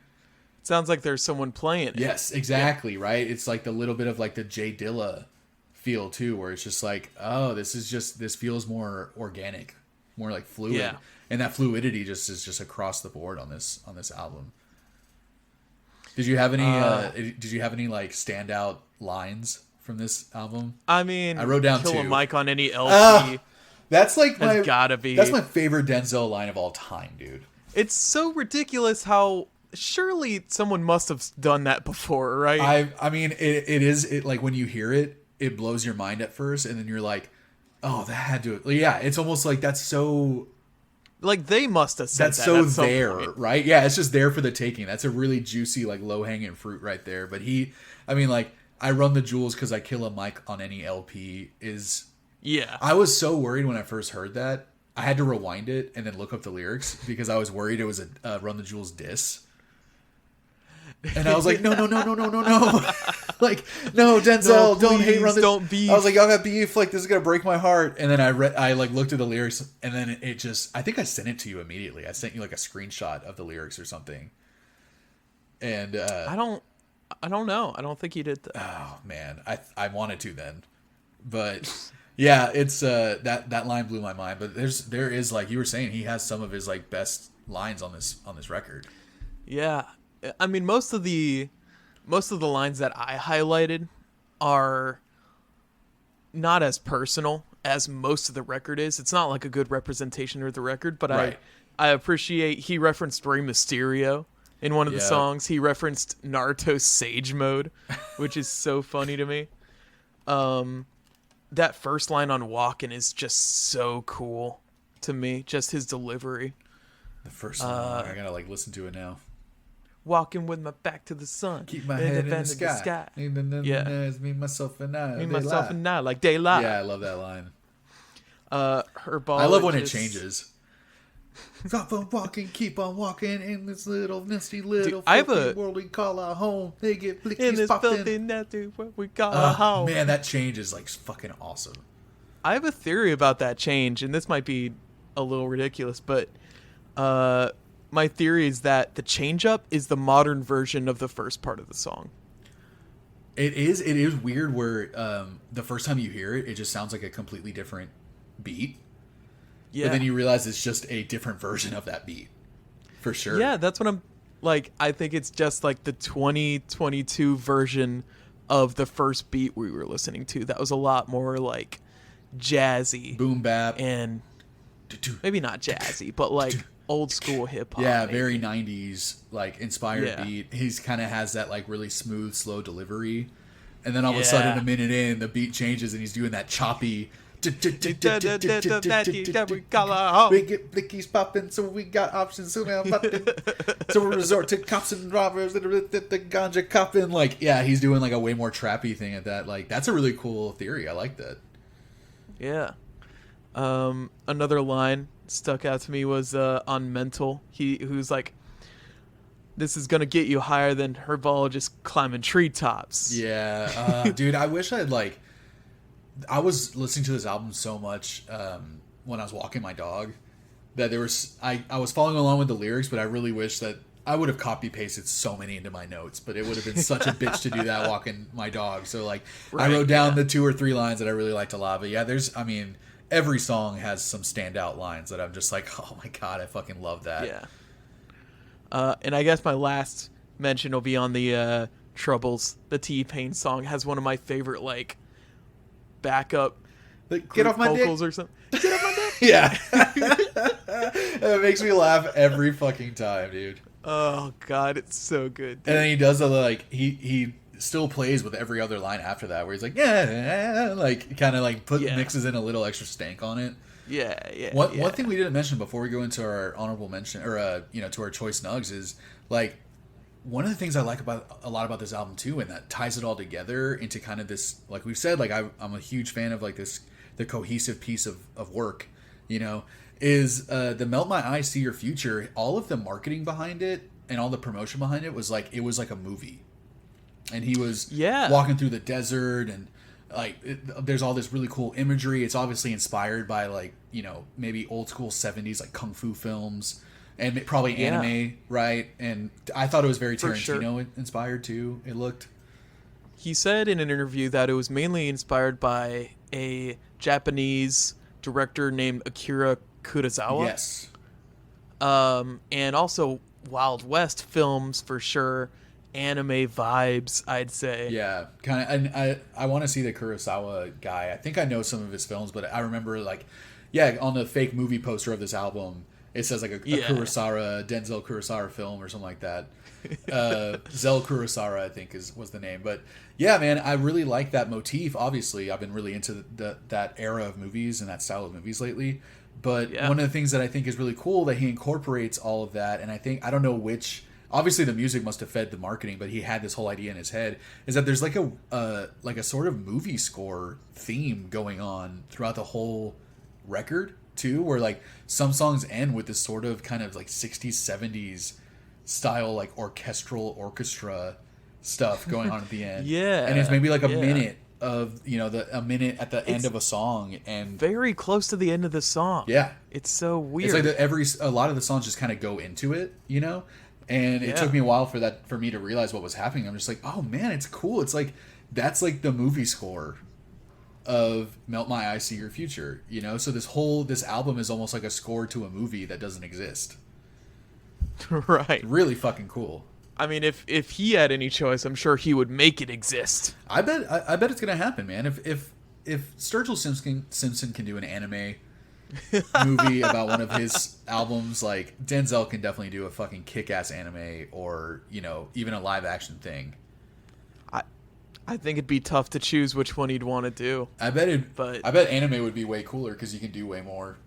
It sounds like there's someone playing it. Yes, exactly. Right. It's like the little bit of like the Jay Dilla feel too, where it's just like, oh, this feels more organic, more like fluid. Yeah. And that fluidity is just across the board on this album. Did you have any like standout lines from this album? I mean, I wrote down kill 2. a mic on any LP. That's like gotta be. That's my favorite Denzel line of all time, dude. It's so ridiculous how surely someone must have done that before, right? I mean it is like when you hear it, it blows your mind at first, and then you're like, oh, that had to. Yeah, it's almost like that's so. Like they must have said that's that so at some there, point. Right? Yeah, it's just there for the taking. That's a really juicy, like low hanging fruit right there. But I run the jewels because I kill a mic on any LP is. Yeah. I was so worried when I first heard that. I had to rewind it and then look up the lyrics because I was worried it was a Run the Jewels diss. And I was like, no. Like, no, Denzel, no, don't hate Run the don't beef. I was like, y'all got beef. Like, this is going to break my heart. And then I like looked at the lyrics, and then it just, I think I sent it to you immediately. I sent you like a screenshot of the lyrics or something. And I don't know. I don't think you did that. Oh man, I wanted to then, but yeah, it's that line blew my mind. But there is like you were saying, he has some of his like best lines on this record. Yeah. I mean, most of the lines that I highlighted are not as personal as most of the record is. It's not like a good representation of the record, but right. I appreciate he referenced Rey Mysterio in one of the songs. He referenced Naruto's Sage Mode, which is so funny to me. That first line on Walkin' is just so cool to me. Just his delivery. The first song, I gotta like listen to it now. Walking with my back to the sun. Keep my head in the sky. Yeah. Me, myself, and I. Me, myself, and I. Like daylight. Yeah, I love that line. Herbologists. I love when it changes. Stop on walking, keep on walking in this little nasty little world we call our home. They get blickies in this popping. filthy nasty world we call our home. Man, that change is like fucking awesome. I have a theory about that change, and this might be a little ridiculous, but my theory is that the change up is the modern version of the first part of the song. It is weird where the first time you hear it, it just sounds like a completely different beat. Yeah. But then you realize it's just a different version of that beat. For sure. Yeah, that's what I'm like. I think it's just like the 2022 version of the first beat we were listening to. That was a lot more like jazzy. Boom bap. And maybe not jazzy, but like old school hip hop. Yeah, very 90s like inspired Yeah. beat. He's kind of has that like really smooth, slow delivery, and then all of a sudden, a minute in, the beat changes and he's doing that choppy. We get blickies popping, so we got options. So we resort to cops and robbers that are the ganja copping. Like, yeah, he's doing like a way more trappy thing at that. Like, that's a really cool theory. I like that. Yeah. Another line stuck out to me was on Mental. Who's like, this is gonna get you higher than herbologist climbing treetops. Yeah, dude, I wish I was listening to this album so much when I was walking my dog that I was following along with the lyrics, but I really wish that I would have copy pasted so many into my notes, but it would have been such a bitch to do that walking my dog. So like, I wrote down the 2 or 3 lines that I really liked a lot. But yeah, every song has some standout lines that I'm just like, oh my god, I fucking love that. Yeah. And I guess my last mention will be on the Troubles. The T-Pain song has one of my favorite like backup get off my vocals dick or something. Get off my dick. Yeah. It makes me laugh every fucking time, dude. Oh god, it's so good. Dude. And then he does he still plays with every other line after that, where he's like, yeah, like kind of like mixes in a little extra stank on it. Yeah. One thing we didn't mention before we go into our honorable mention, or to our choice nugs, is like one of the things I like a lot about this album too, and that ties it all together into kind of this, like we've said, like I'm a huge fan of like the cohesive piece of work, is the Melt My Eyes, See Your Future. All of the marketing behind it and all the promotion behind it was like a movie, and he was walking through the desert, and like there's all this really cool imagery. It's obviously inspired by like maybe old school 70s like kung fu films. And probably anime, right? And I thought it was very Tarantino inspired too. It looked. He said in an interview that it was mainly inspired by a Japanese director named Akira Kurosawa. Yes. And also Wild West films for sure. Anime vibes, I'd say. Yeah, kind of. And I want to see the Kurosawa guy. I think I know some of his films, but I remember on the fake movie poster of this album, it says like a Kurosawa, Denzel Kurosawa film or something like that. Zel Kurosawa, I think was the name. But yeah, man, I really like that motif. Obviously, I've been really into that era of movies and that style of movies lately. But one of the things that I think is really cool that he incorporates all of that, and I don't know which. Obviously, the music must have fed the marketing, but he had this whole idea in his head. Is that there's like a sort of movie score theme going on throughout the whole record too, where like some songs end with this sort of kind of like 60s 70s style like orchestra stuff going on at the end. And it's maybe like a minute of a minute at the end of a song, and very close to the end of the song. It's so weird. It's like a lot of the songs just kind of go into it, and it took me a while for me to realize what was happening. I'm just like, oh man, it's cool. It's like that's like the movie score of Melt My Eyes, See Your Future, so this album is almost like a score to a movie that doesn't exist. Right. Really fucking cool. I mean, if he had any choice, I'm sure he would make it exist. I bet it's gonna happen, man. If Sturgill Simpson can do an anime movie about one of his albums, like Denzel can definitely do a fucking kick-ass anime, or even a live action thing. I think it'd be tough to choose which one he'd want to do. I bet anime would be way cooler because you can do way more.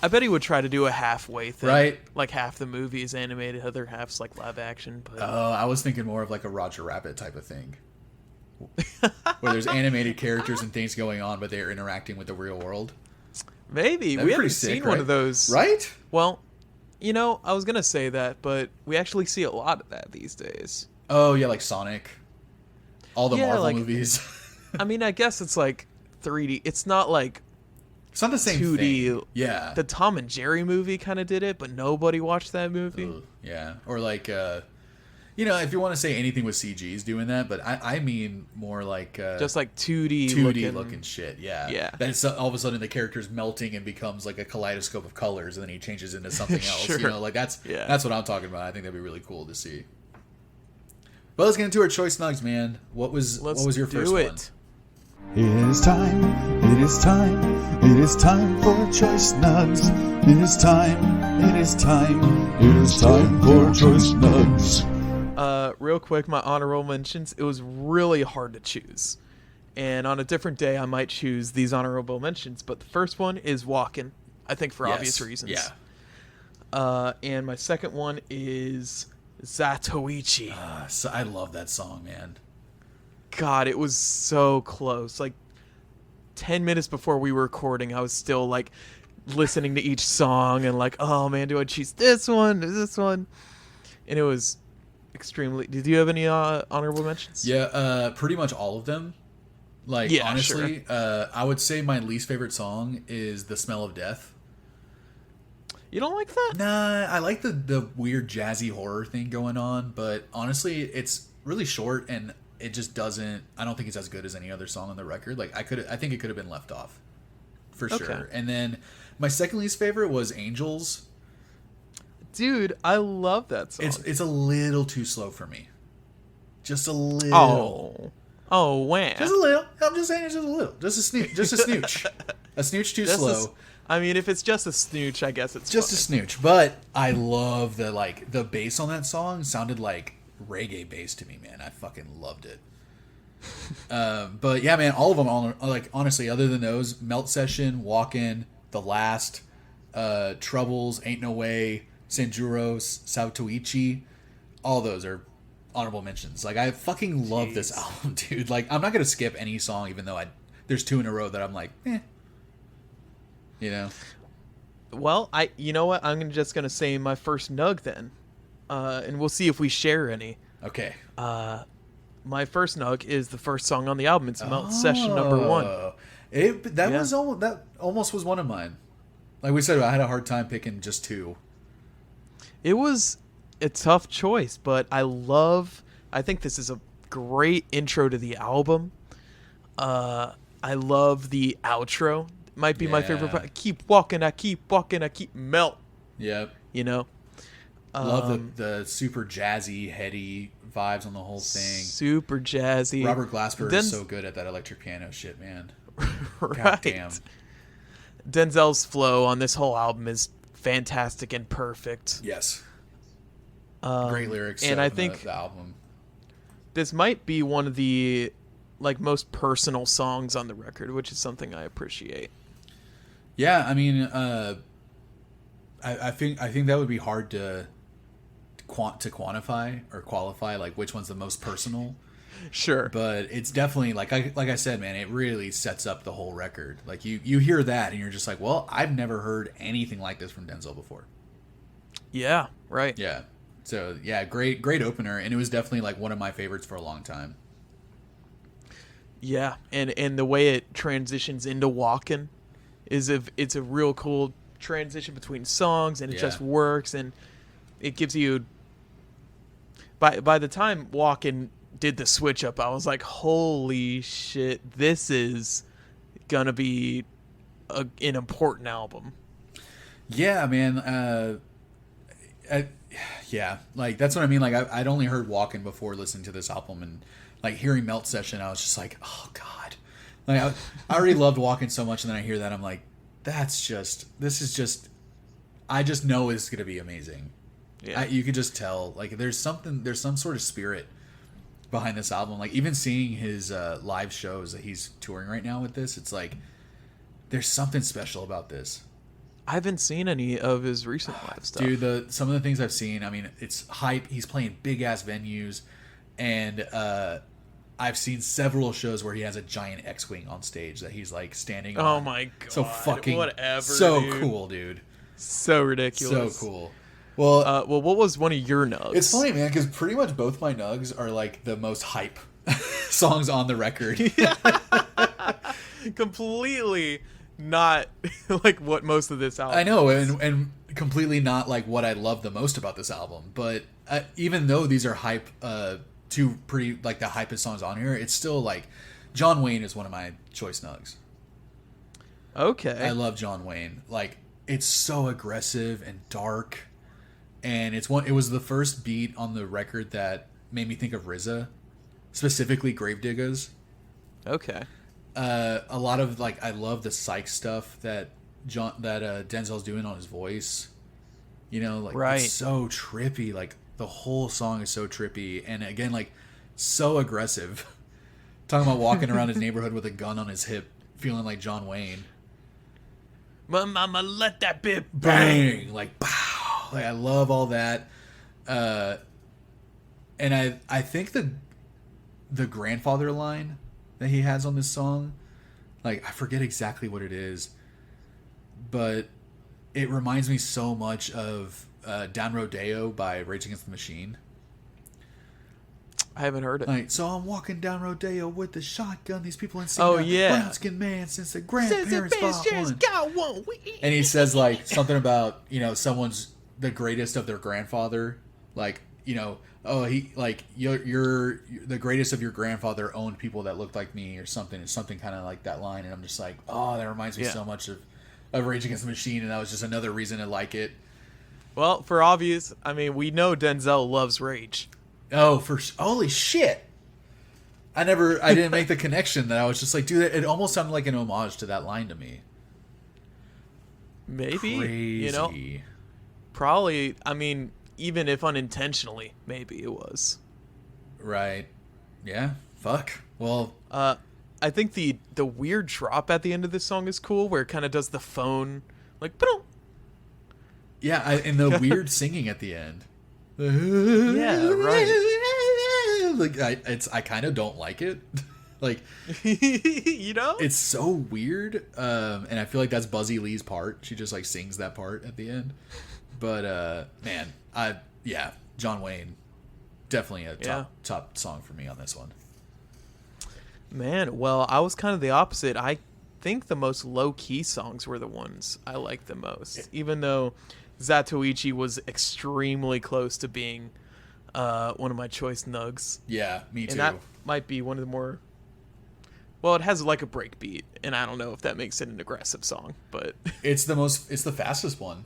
I bet he would try to do a halfway thing. Right. Like half the movie is animated, other half's like live action. But I was thinking more of like a Roger Rabbit type of thing. Where there's animated characters and things going on, but they're interacting with the real world. Maybe. We haven't seen one of those. Right? Well, I was going to say that, but we actually see a lot of that these days. Oh, yeah, like Sonic. All the Marvel movies. I mean, I guess it's like 3D. It's not like... It's not the same 2D. Thing. Yeah. The Tom and Jerry movie kind of did it, but nobody watched that movie. Ugh, yeah. Or like, if you want to say anything with CGs doing that, but I mean more like... just like 2D looking shit, yeah. Yeah. Then it's all of a sudden the character's melting and becomes like a kaleidoscope of colors, and then he changes into something else. Sure. Like that's what I'm talking about. I think that'd be really cool to see. But let's get into our choice nugs, man. What was your first one? It is time, it is time, it is time for Choice Nugs. It is time, it is time, it is time for Choice Nugs. Real quick, my honorable mentions, it was really hard to choose. And on a different day, I might choose these honorable mentions. But the first one is Walkin', I think for obvious reasons. Yeah. And my second one is Zatoichi. So I love that song, man. God, it was so close. Like 10 minutes before we were recording, I was still like listening to each song and like, oh man, do I choose this one? Is this one? And it was extremely. Did you have any honorable mentions? Yeah, pretty much all of them. Like, yeah, honestly, sure. I would say my least favorite song is The Smell of Death. You don't like that? Nah, I like the weird jazzy horror thing going on, but honestly, it's really short and it just doesn't. I don't think it's as good as any other song on the record. Like I think it could have been left off, for sure. And then my second least favorite was Angels. Dude, I love that song. It's a little too slow for me. Just a little. Oh, wow. Just a little. I'm just saying it's just a little. Just a snooch. Just a snooch. A snooch too slow. I mean, if it's just a snooch, I guess it's just fine. A snooch. But I love the bass on that song sounded like reggae bass to me, man. I fucking loved it. But yeah, man, all of them, like honestly, other than those, Melt Session, Walk In, The Last, Troubles, Ain't No Way, Sanjuros, Sautoichi, all those are honorable mentions. Like I fucking love this album, dude. Like I'm not gonna skip any song, even though there's two in a row that I'm like, you know. Well, you know what? I'm just gonna say my first nug then, and we'll see if we share any. Okay. My first nug is the first song on the album. It's Melt Session number 1. That almost was one of mine. Like we said, I had a hard time picking just two. It was a tough choice, but I think this is a great intro to the album. I love the outro. It might be my favorite part. Keep walking, I keep melt. Yep. You know? Love the super jazzy, heady vibes on the whole thing. Super jazzy. Robert Glasper is so good at that electric piano shit, man. Right. God damn. Denzel's flow on this whole album is fantastic and perfect. Yes. Great lyrics. And I think the album. This might be one of the most personal songs on the record, which is something I appreciate. Yeah, I mean, I think that would be hard to quantify or qualify, like which one's the most personal. Sure. But it's definitely like I said, man, it really sets up the whole record. Like you hear that and you're just like, well, I've never heard anything like this from Denzel before. Yeah, right. Yeah. So yeah, great opener, and it was definitely like one of my favorites for a long time. Yeah, and the way it transitions into Walkin' it's a real cool transition between songs, and it just works, and it gives you. By the time Walkin' did the switch up, I was like, holy shit, this is gonna be an important album. Yeah, man. Yeah, like that's what I mean. Like I'd only heard Walkin' before listening to this album, and like hearing Melt Session, I was just like, oh god. Like I already loved Walkin' so much, and then I hear that, I'm like, this is just, I just know it's gonna be amazing. Yeah. You could just tell, like there's some sort of spirit behind this album. Like even seeing his live shows that he's touring right now with this, it's like there's something special about this. I haven't seen any of his recent live stuff. Dude, some of the things I've seen, I mean, it's hype. He's playing big ass venues, and I've seen several shows where he has a giant X-wing on stage that he's like standing on. Oh my god! So fucking whatever. So dude. Cool, dude. So ridiculous. So cool. Well, what was one of your nugs? It's funny, man, because pretty much both my nugs are like the most hype songs on the record. Completely not like what most of this album. I know, and completely not like what I love the most about this album. But even though these are hype, two pretty like the hypest songs on here, it's still like John Wayne is one of my choice nugs. Okay, I love John Wayne. Like it's so aggressive and dark. And it was the first beat on the record that made me think of RZA, specifically Gravediggaz. Okay. A lot of like I love the psych stuff that Denzel's doing on his voice. You know, like right. It's so trippy. Like the whole song is so trippy, and again, like so aggressive. Talking about walking around his neighborhood with a gun on his hip, feeling like John Wayne. Mama, let that bit Bang! Like pow! Like I love all that. And I think the grandfather line that he has on this song, like I forget exactly what it is, but it reminds me so much of Down Rodeo by Rage Against the Machine. I haven't heard it. Like, so I'm walking down Rodeo with the shotgun. These people ain't seen brown skin man since the grandparents got one. And he says like something about, you know, someone's the greatest of their grandfather. Like, you know, oh, he like you're the greatest of your grandfather owned people that looked like me or something. It's something kind of like that line. And I'm just like, oh, that reminds me so much of Rage Against the Machine. And that was just another reason to like it. Well, for obvious, I mean, we know Denzel loves Rage. Oh, holy shit! I didn't make the connection that I was just like, dude, it almost sounded like an homage to that line to me. Maybe, Crazy. You know, probably. I mean, even if unintentionally, maybe it was. Right. Yeah. Fuck. Well. I think the weird drop at the end of this song is cool, where it kind of does the phone like. Ba-dum. Yeah, and the weird singing at the end. Yeah, right. Like I kind of don't like it. Like, you know, it's so weird. And I feel like that's Buzzy Lee's part. She just like sings that part at the end. But man, John Wayne, definitely a top song for me on this one. Man, well, I was kind of the opposite. I think the most low key songs were the ones I liked the most, even though Zatoichi was extremely close to being one of my choice nugs. Yeah, me too. And that might be one of the more... Well, it has like a break beat, and I don't know if that makes it an aggressive song, but... It's the fastest one.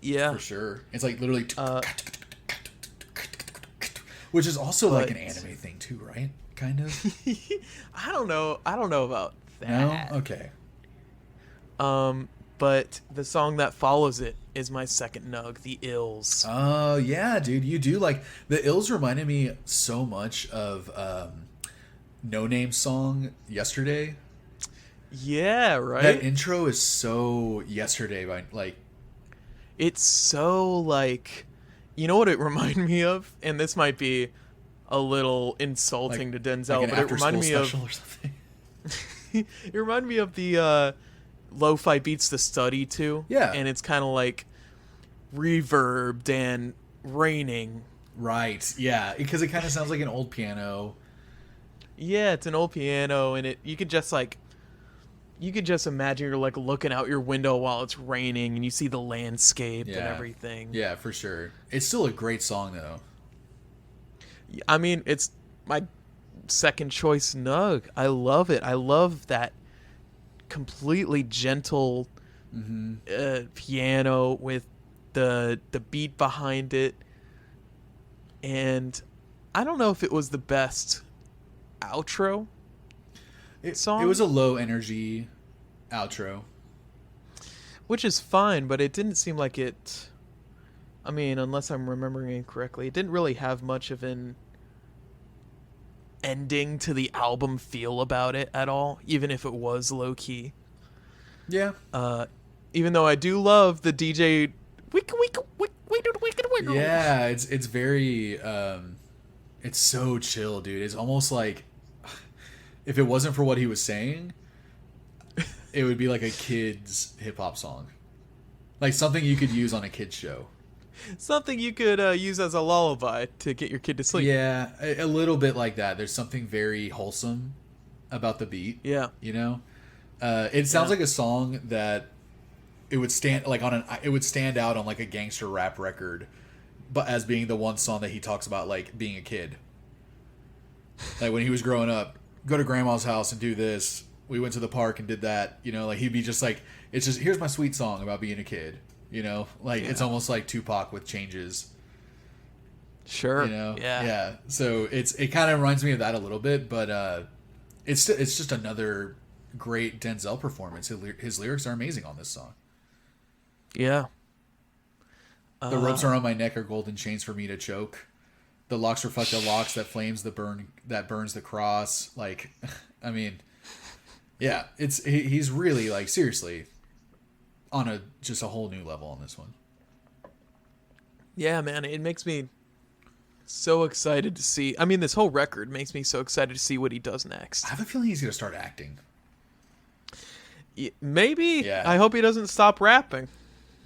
Yeah. For sure. It's like literally... Which is also like an anime thing too, right? Kind of? I don't know about that. No? Okay. But the song that follows it is my second nug, The Ills. Oh, yeah, dude. You do like... The Ills reminded me so much of No Name's song, Yesterday. Yeah, right? That intro is so Yesterday. Like... It's so, like... You know what it reminded me of? And this might be a little insulting to Denzel, like but it reminded me of... or something. It reminded me of the... Lo-Fi Beats the Study too. Yeah. And it's kind of like reverbed and raining. Right. Yeah. Because it kind of sounds like an old piano. Yeah, it's an old piano, and you could just imagine you're like looking out your window while it's raining and you see the landscape and everything. Yeah, for sure. It's still a great song though. I mean, it's my second choice nug. I love it. I love that completely gentle piano with the beat behind it, and I don't know if it was the best outro song. It was a low energy outro, which is fine, but it didn't seem like it. I mean, unless I'm remembering it correctly, it didn't really have much of an ending to the album feel about it at all, even if it was low key. Yeah. Even though I do love the DJ. Yeah, it's very. It's so chill, dude. It's almost like if it wasn't for what he was saying, it would be like a kid's hip hop song, like something you could use on a kid's show. Something you could use as a lullaby to get your kid to sleep. Yeah, a little bit like that. There's something very wholesome about the beat. Yeah, you know, it sounds like a song that it would stand like it would stand out on like a gangster rap record, but as being the one song that he talks about like being a kid, like when he was growing up, go to grandma's house and do this. We went to the park and did that. You know, like he'd be just like, it's just here's my sweet song about being a kid. You know, like it's almost like Tupac with changes. Sure. You know? Yeah. Yeah. So it kind of reminds me of that a little bit, but it's just another great Denzel performance. His lyrics are amazing on this song. Yeah. The ropes are on my neck are golden chains for me to choke. The locks reflect the locks that flames the burn that burns the cross. Like, I mean, yeah, he's really like seriously on just a whole new level on this one. Yeah, man, it makes me so excited to see. I mean, this whole record makes me so excited to see what he does next. I have a feeling he's gonna start acting. Maybe. Yeah. I hope he doesn't stop rapping.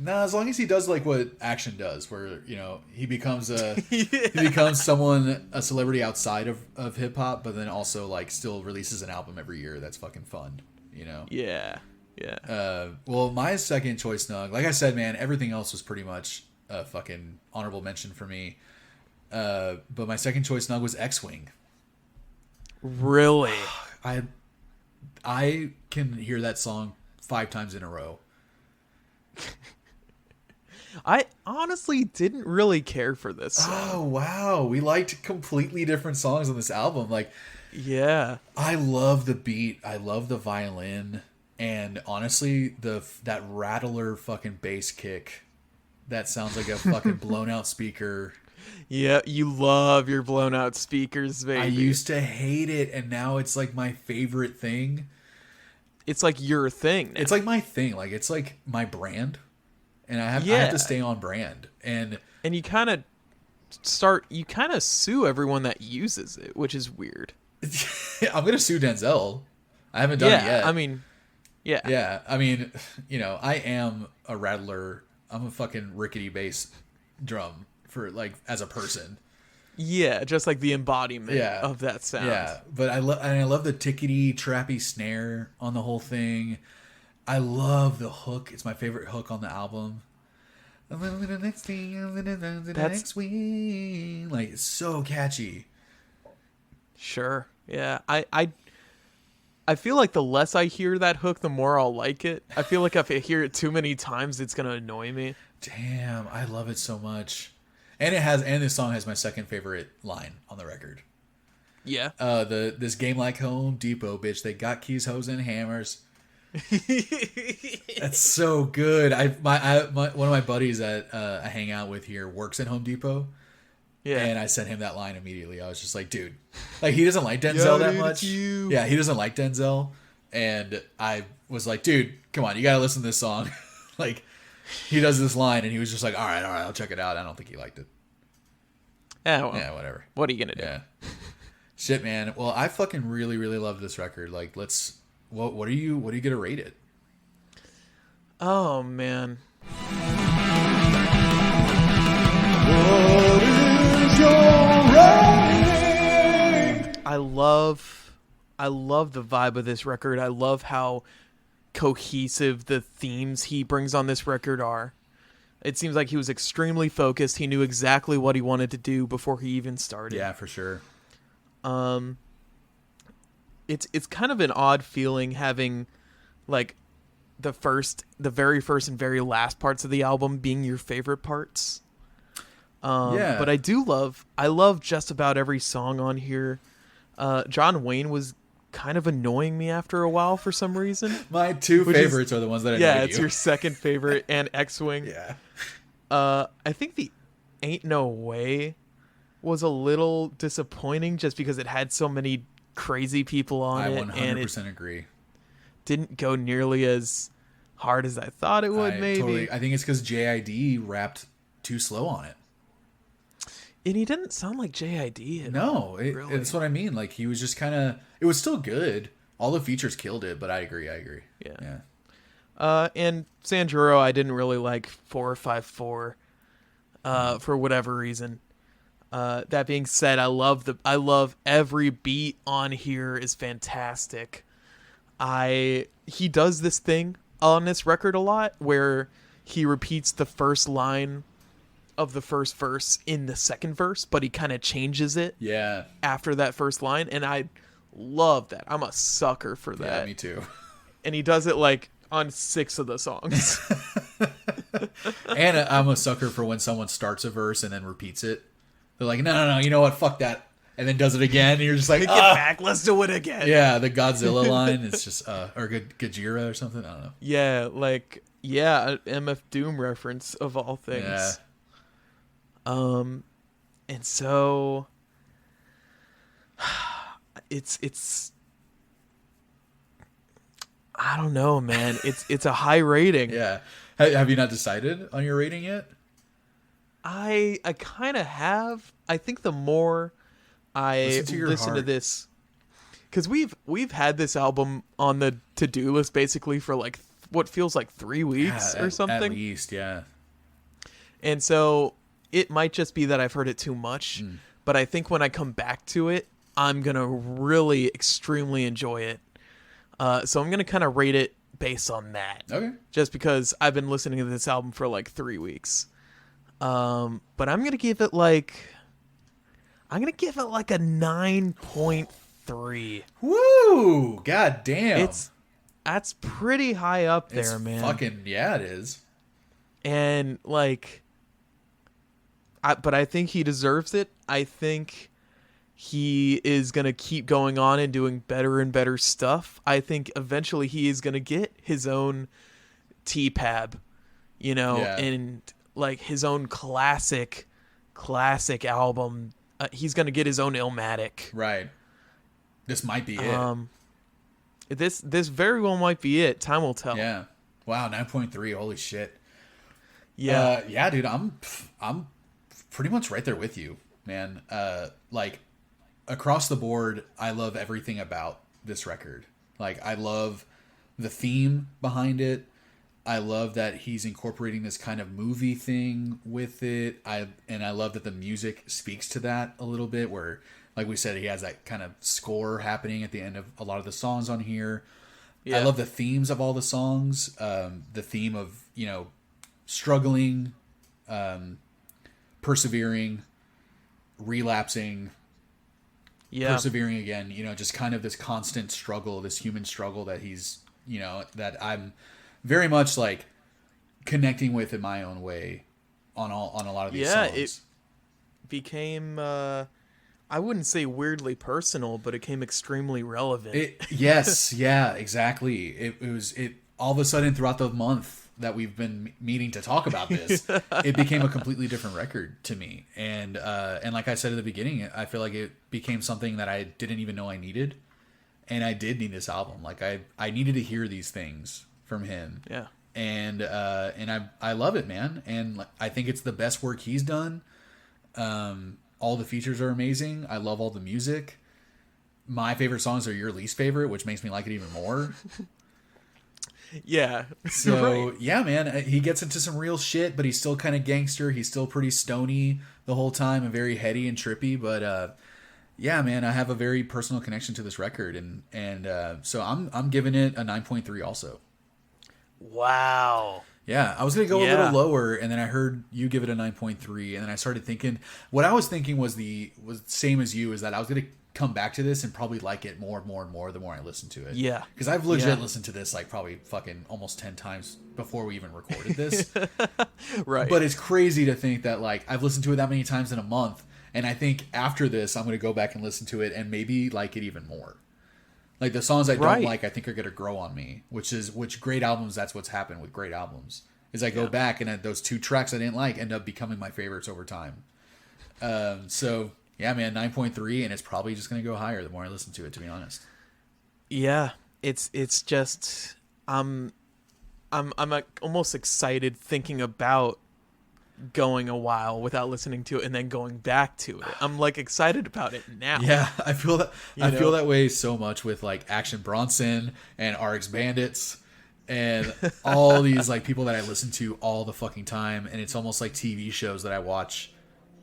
No, as long as he does like what action does, where he becomes he becomes a celebrity outside of hip hop, but then also like still releases an album every year. That's fucking fun, Yeah. Well, my second choice, Snug, like I said, man, everything else was pretty much a fucking honorable mention for me. But my second choice, Snug, was X-Wing. Really? I can hear that song 5 times in a row. I honestly didn't really care for this song. Oh, wow. We liked completely different songs on this album. Like, yeah. I love the beat. I love the violin. And honestly, that rattler fucking bass kick that sounds like a fucking blown out speaker. Yeah, you love your blown out speakers, baby. I used to hate it, and now it's like my favorite thing. It's like your thing now. It's like my thing. Like, it's like my brand. And I have to stay on brand. And you kind of sue everyone that uses it, which is weird. I'm going to sue Denzel. I haven't done it yet. I mean, yeah. Yeah. I mean, I am a rattler. I'm a fucking rickety bass drum for like as a person. Yeah, just like the embodiment of that sound. Yeah, but I love the tickety trappy snare on the whole thing. I love the hook. It's my favorite hook on the album. The next thing, the next week. Like, it's so catchy. Sure. Yeah. I feel like the less I hear that hook, the more I'll like it. I feel like if I hear it too many times, it's gonna annoy me. Damn, I love it so much. And this song has my second favorite line on the record. Yeah. This game like Home Depot, bitch. They got keys, hose, and hammers. That's so good. One of my buddies that I hang out with here works at Home Depot. Yeah. And I sent him that line immediately. I was just like, dude, like he doesn't like Denzel that much. Yeah, he doesn't like Denzel. And I was like, dude, come on, you gotta listen to this song. Like, he does this line, and he was just like, all right, I'll check it out. I don't think he liked it. Well, yeah, whatever. What are you gonna do? Yeah. Shit, man. Well, I fucking really, really love this record. Like, what are you gonna rate it? Oh man. What is your rating? I love the vibe of this record. I love how cohesive the themes he brings on this record are. It seems like he was extremely focused. He knew exactly what he wanted to do before he even started. Yeah, for sure. It's kind of an odd feeling having like the very first and very last parts of the album being your favorite parts. But I love just about every song on here. John Wayne was kind of annoying me after a while for some reason. My two favorites are the ones that annoy you. Yeah, it's your second favorite and X-Wing. Yeah. I think the Ain't No Way was a little disappointing just because it had so many crazy people on it. I 100% agree. Didn't go nearly as hard as I thought it would, maybe. I think it's because JID rapped too slow on it. And he didn't sound like JID. No, it's what I mean. Like, he was just kind of... It was still good. All the features killed it, but I agree. Yeah. And Sanjuro, I didn't really like 454 for whatever reason. That being said, I love every beat on here is fantastic. He does this thing on this record a lot where he repeats the first line of the first verse in the second verse, but he kind of changes it after that first line, and I love that. I'm a sucker for that. Yeah, me too. And he does it like on 6 of the songs. And I'm a sucker for when someone starts a verse and then repeats it. They're like, no, you know what, fuck that, and then does it again. And you're just like, get back, let's do it again. Yeah, the Godzilla line. It's just or Gojira or something. I don't know. Yeah, like MF Doom reference of all things. Yeah. And so it's I don't know, man. It's a high rating. Yeah. Have you not decided on your rating yet? I kind of have. I think the more I listen to this, because we've had this album on the to-do list basically for like what feels like 3 weeks or something. At least, yeah. And so it might just be that I've heard it too much, but I think when I come back to it, I'm gonna really extremely enjoy it. So I'm gonna kind of rate it based on that. Okay. Just because I've been listening to this album for like 3 weeks. But I'm gonna give it like a 9.3. Woo! God damn. That's pretty high up there, it's man. Fucking yeah, it is. And like, but I think he deserves it. I think he is gonna keep going on and doing better and better stuff. I think eventually he is gonna get his own T-Pab, and like his own classic album. He's gonna get his own Illmatic. Right. This might be it. This very well might be it. Time will tell. Yeah. Wow. 9.3. Holy shit. Yeah. Yeah, dude. I'm pretty much right there with you, man. Like across the board, I love everything about this record. Like I love the theme behind it. I love that he's incorporating this kind of movie thing with it. I love that the music speaks to that a little bit, where, like we said, he has that kind of score happening at the end of a lot of the songs on here. Yeah. I love the themes of all the songs. The theme of, struggling, persevering, relapsing, persevering again, just kind of this constant struggle, this human struggle that he's, that I'm very much like connecting with in my own way on a lot of these songs. Yeah, it became I wouldn't say weirdly personal, but it became extremely relevant. Yes, yeah, exactly. It was all of a sudden throughout the month that we've been meeting to talk about this, it became a completely different record to me. And like I said at the beginning, I feel like it became something that I didn't even know I needed. And I did need this album. Like I needed to hear these things from him. Yeah. And I love it, man. And I think it's the best work he's done. All the features are amazing. I love all the music. My favorite songs are your least favorite, which makes me like it even more. Yeah. So, yeah, man, he gets into some real shit, but he's still kind of gangster. He's still pretty stony the whole time and very heady and trippy. But, yeah, man, I have a very personal connection to this record. And so I'm giving it a 9.3 also. Wow. Yeah, I was going to go a little lower, and then I heard you give it a 9.3, and then I started thinking, what I was thinking was the same as you, is that I was going to come back to this and probably like it more and more and more the more I listen to it. Yeah. Because I've legit listened to this like probably fucking almost 10 times before we even recorded this. Right. But it's crazy to think that like I've listened to it that many times in a month, and I think after this I'm going to go back and listen to it and maybe like it even more. Like the songs I don't like, I think are going to grow on me, which great albums, that's what's happened with great albums. Is I go back and those 2 tracks I didn't like end up becoming my favorites over time. So yeah, man, 9.3, and it's probably just going to go higher the more I listen to it, to be honest. Yeah, it's just I'm almost excited thinking about going a while without listening to it and then going back to it. I'm like excited about it now. Yeah, I feel that feel that way so much with like Action Bronson and RX Bandits and all these like people that I listen to all the fucking time, and it's almost like TV shows that I watch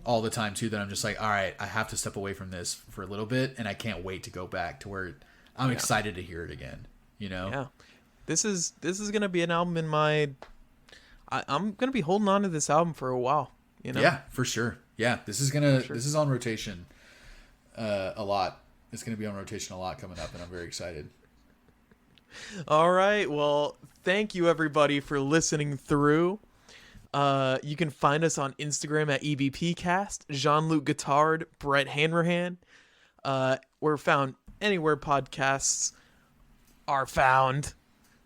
all the time too, that I'm just like, all right, I have to step away from this for a little bit, and I can't wait to go back to where I'm excited to hear it again, Yeah. This is gonna be an album in my I'm gonna be holding on to this album for a while, Yeah, for sure. Yeah, this is on rotation a lot. It's gonna be on rotation a lot coming up, and I'm very excited. All right, well, thank you everybody for listening through. You can find us on Instagram at EBPcast, Jean-Luc Guitard, Brett Hanrahan. We're found anywhere podcasts are found.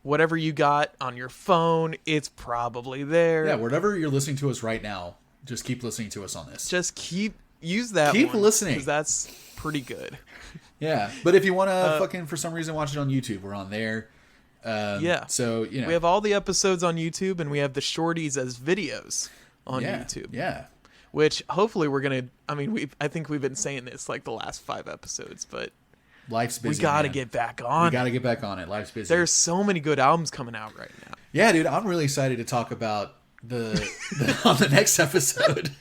Whatever you got on your phone, it's probably there. Yeah, wherever you're listening to us right now, just keep listening to us on this. Just use that. Keep listening, because that's pretty good. Yeah, but if you want to fucking for some reason watch it on YouTube, we're on there. Yeah. So we have all the episodes on YouTube, and we have the shorties as videos on YouTube. Yeah. Which hopefully we're gonna. I mean, I think we've been saying this like the last 5 episodes, but life's busy. We gotta get back on. We gotta get back on it. Life's busy. There's so many good albums coming out right now. Yeah, dude, I'm really excited to talk about the on the next episode.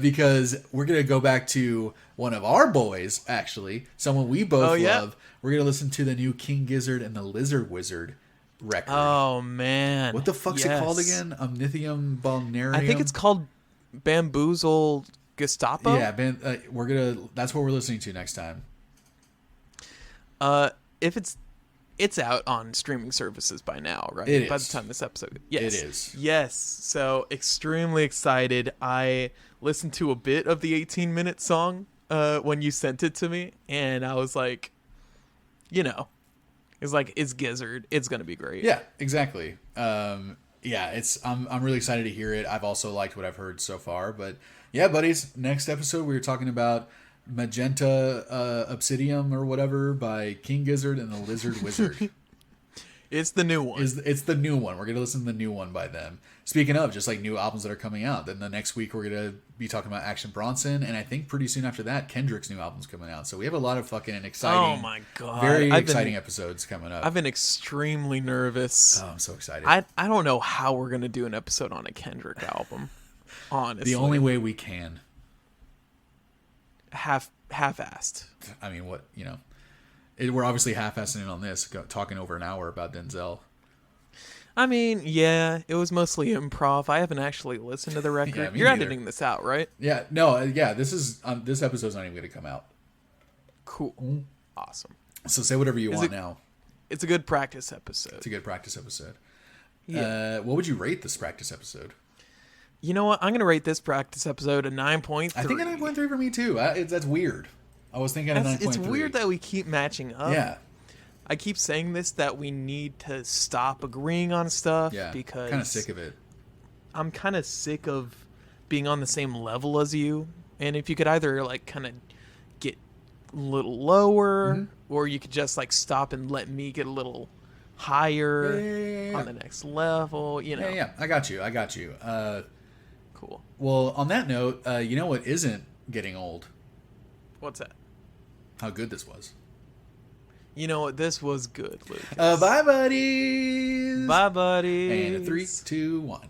Because we're gonna go back to one of our boys, actually, someone we both love. We're gonna listen to the new King Gizzard and the Lizard Wizard record. Oh man, what the fuck's it called again? Omnithium Balnearium. I think it's called Bamboozle Gestapo. Yeah, that's what we're listening to next time. If it's out on streaming services by now, right? It by is. the time this episode, yes, it is. Yes, so extremely excited. I listened to a bit of the 18-minute song when you sent it to me, and I was like, it's Gizzard. It's gonna be great. Yeah, exactly. I'm really excited to hear it. I've also liked what I've heard so far, but yeah, buddies. Next episode, we were talking about Magenta Obsidium or whatever by King Gizzard and the Lizard Wizard. It's the new one. It's the new one. We're going to listen to the new one by them. Speaking of just like new albums that are coming out, then the next week we're going to be talking about Action Bronson, and I think pretty soon after that Kendrick's new album's coming out. So we have a lot of fucking exciting, oh my god, very exciting episodes coming up. I've been extremely nervous. Oh, I'm so excited. I don't know how we're going to do an episode on a Kendrick album. Honestly, the only way we can. Half-assed. I mean, we're obviously half-assing it on this, talking over an hour about Denzel. I mean, yeah, it was mostly improv. I haven't actually listened to the record. Yeah, You're neither. editing this out, right? Yeah, no, yeah. This episode's not even going to come out. Cool, awesome. So say whatever you want now. It's a good practice episode. It's a good practice episode. Yeah. What would you rate this practice episode? You know what? I'm going to rate this practice episode a 9.3. I think a 9.3 for me too. That's weird. I was thinking a 9.3. It's weird that we keep matching up. Yeah. I keep saying this, that we need to stop agreeing on stuff. Yeah. Because kind of sick of it. I'm kind of sick of being on the same level as you. And if you could either like kind of get a little lower, or you could just like stop and let me get a little higher on the next level. Yeah. I got you. Cool. Well, on that note, you know what isn't getting old? What's that? How good this was. You know what? This was good, Lucas. Bye, buddies. Bye, buddies. And 3, 2, 1.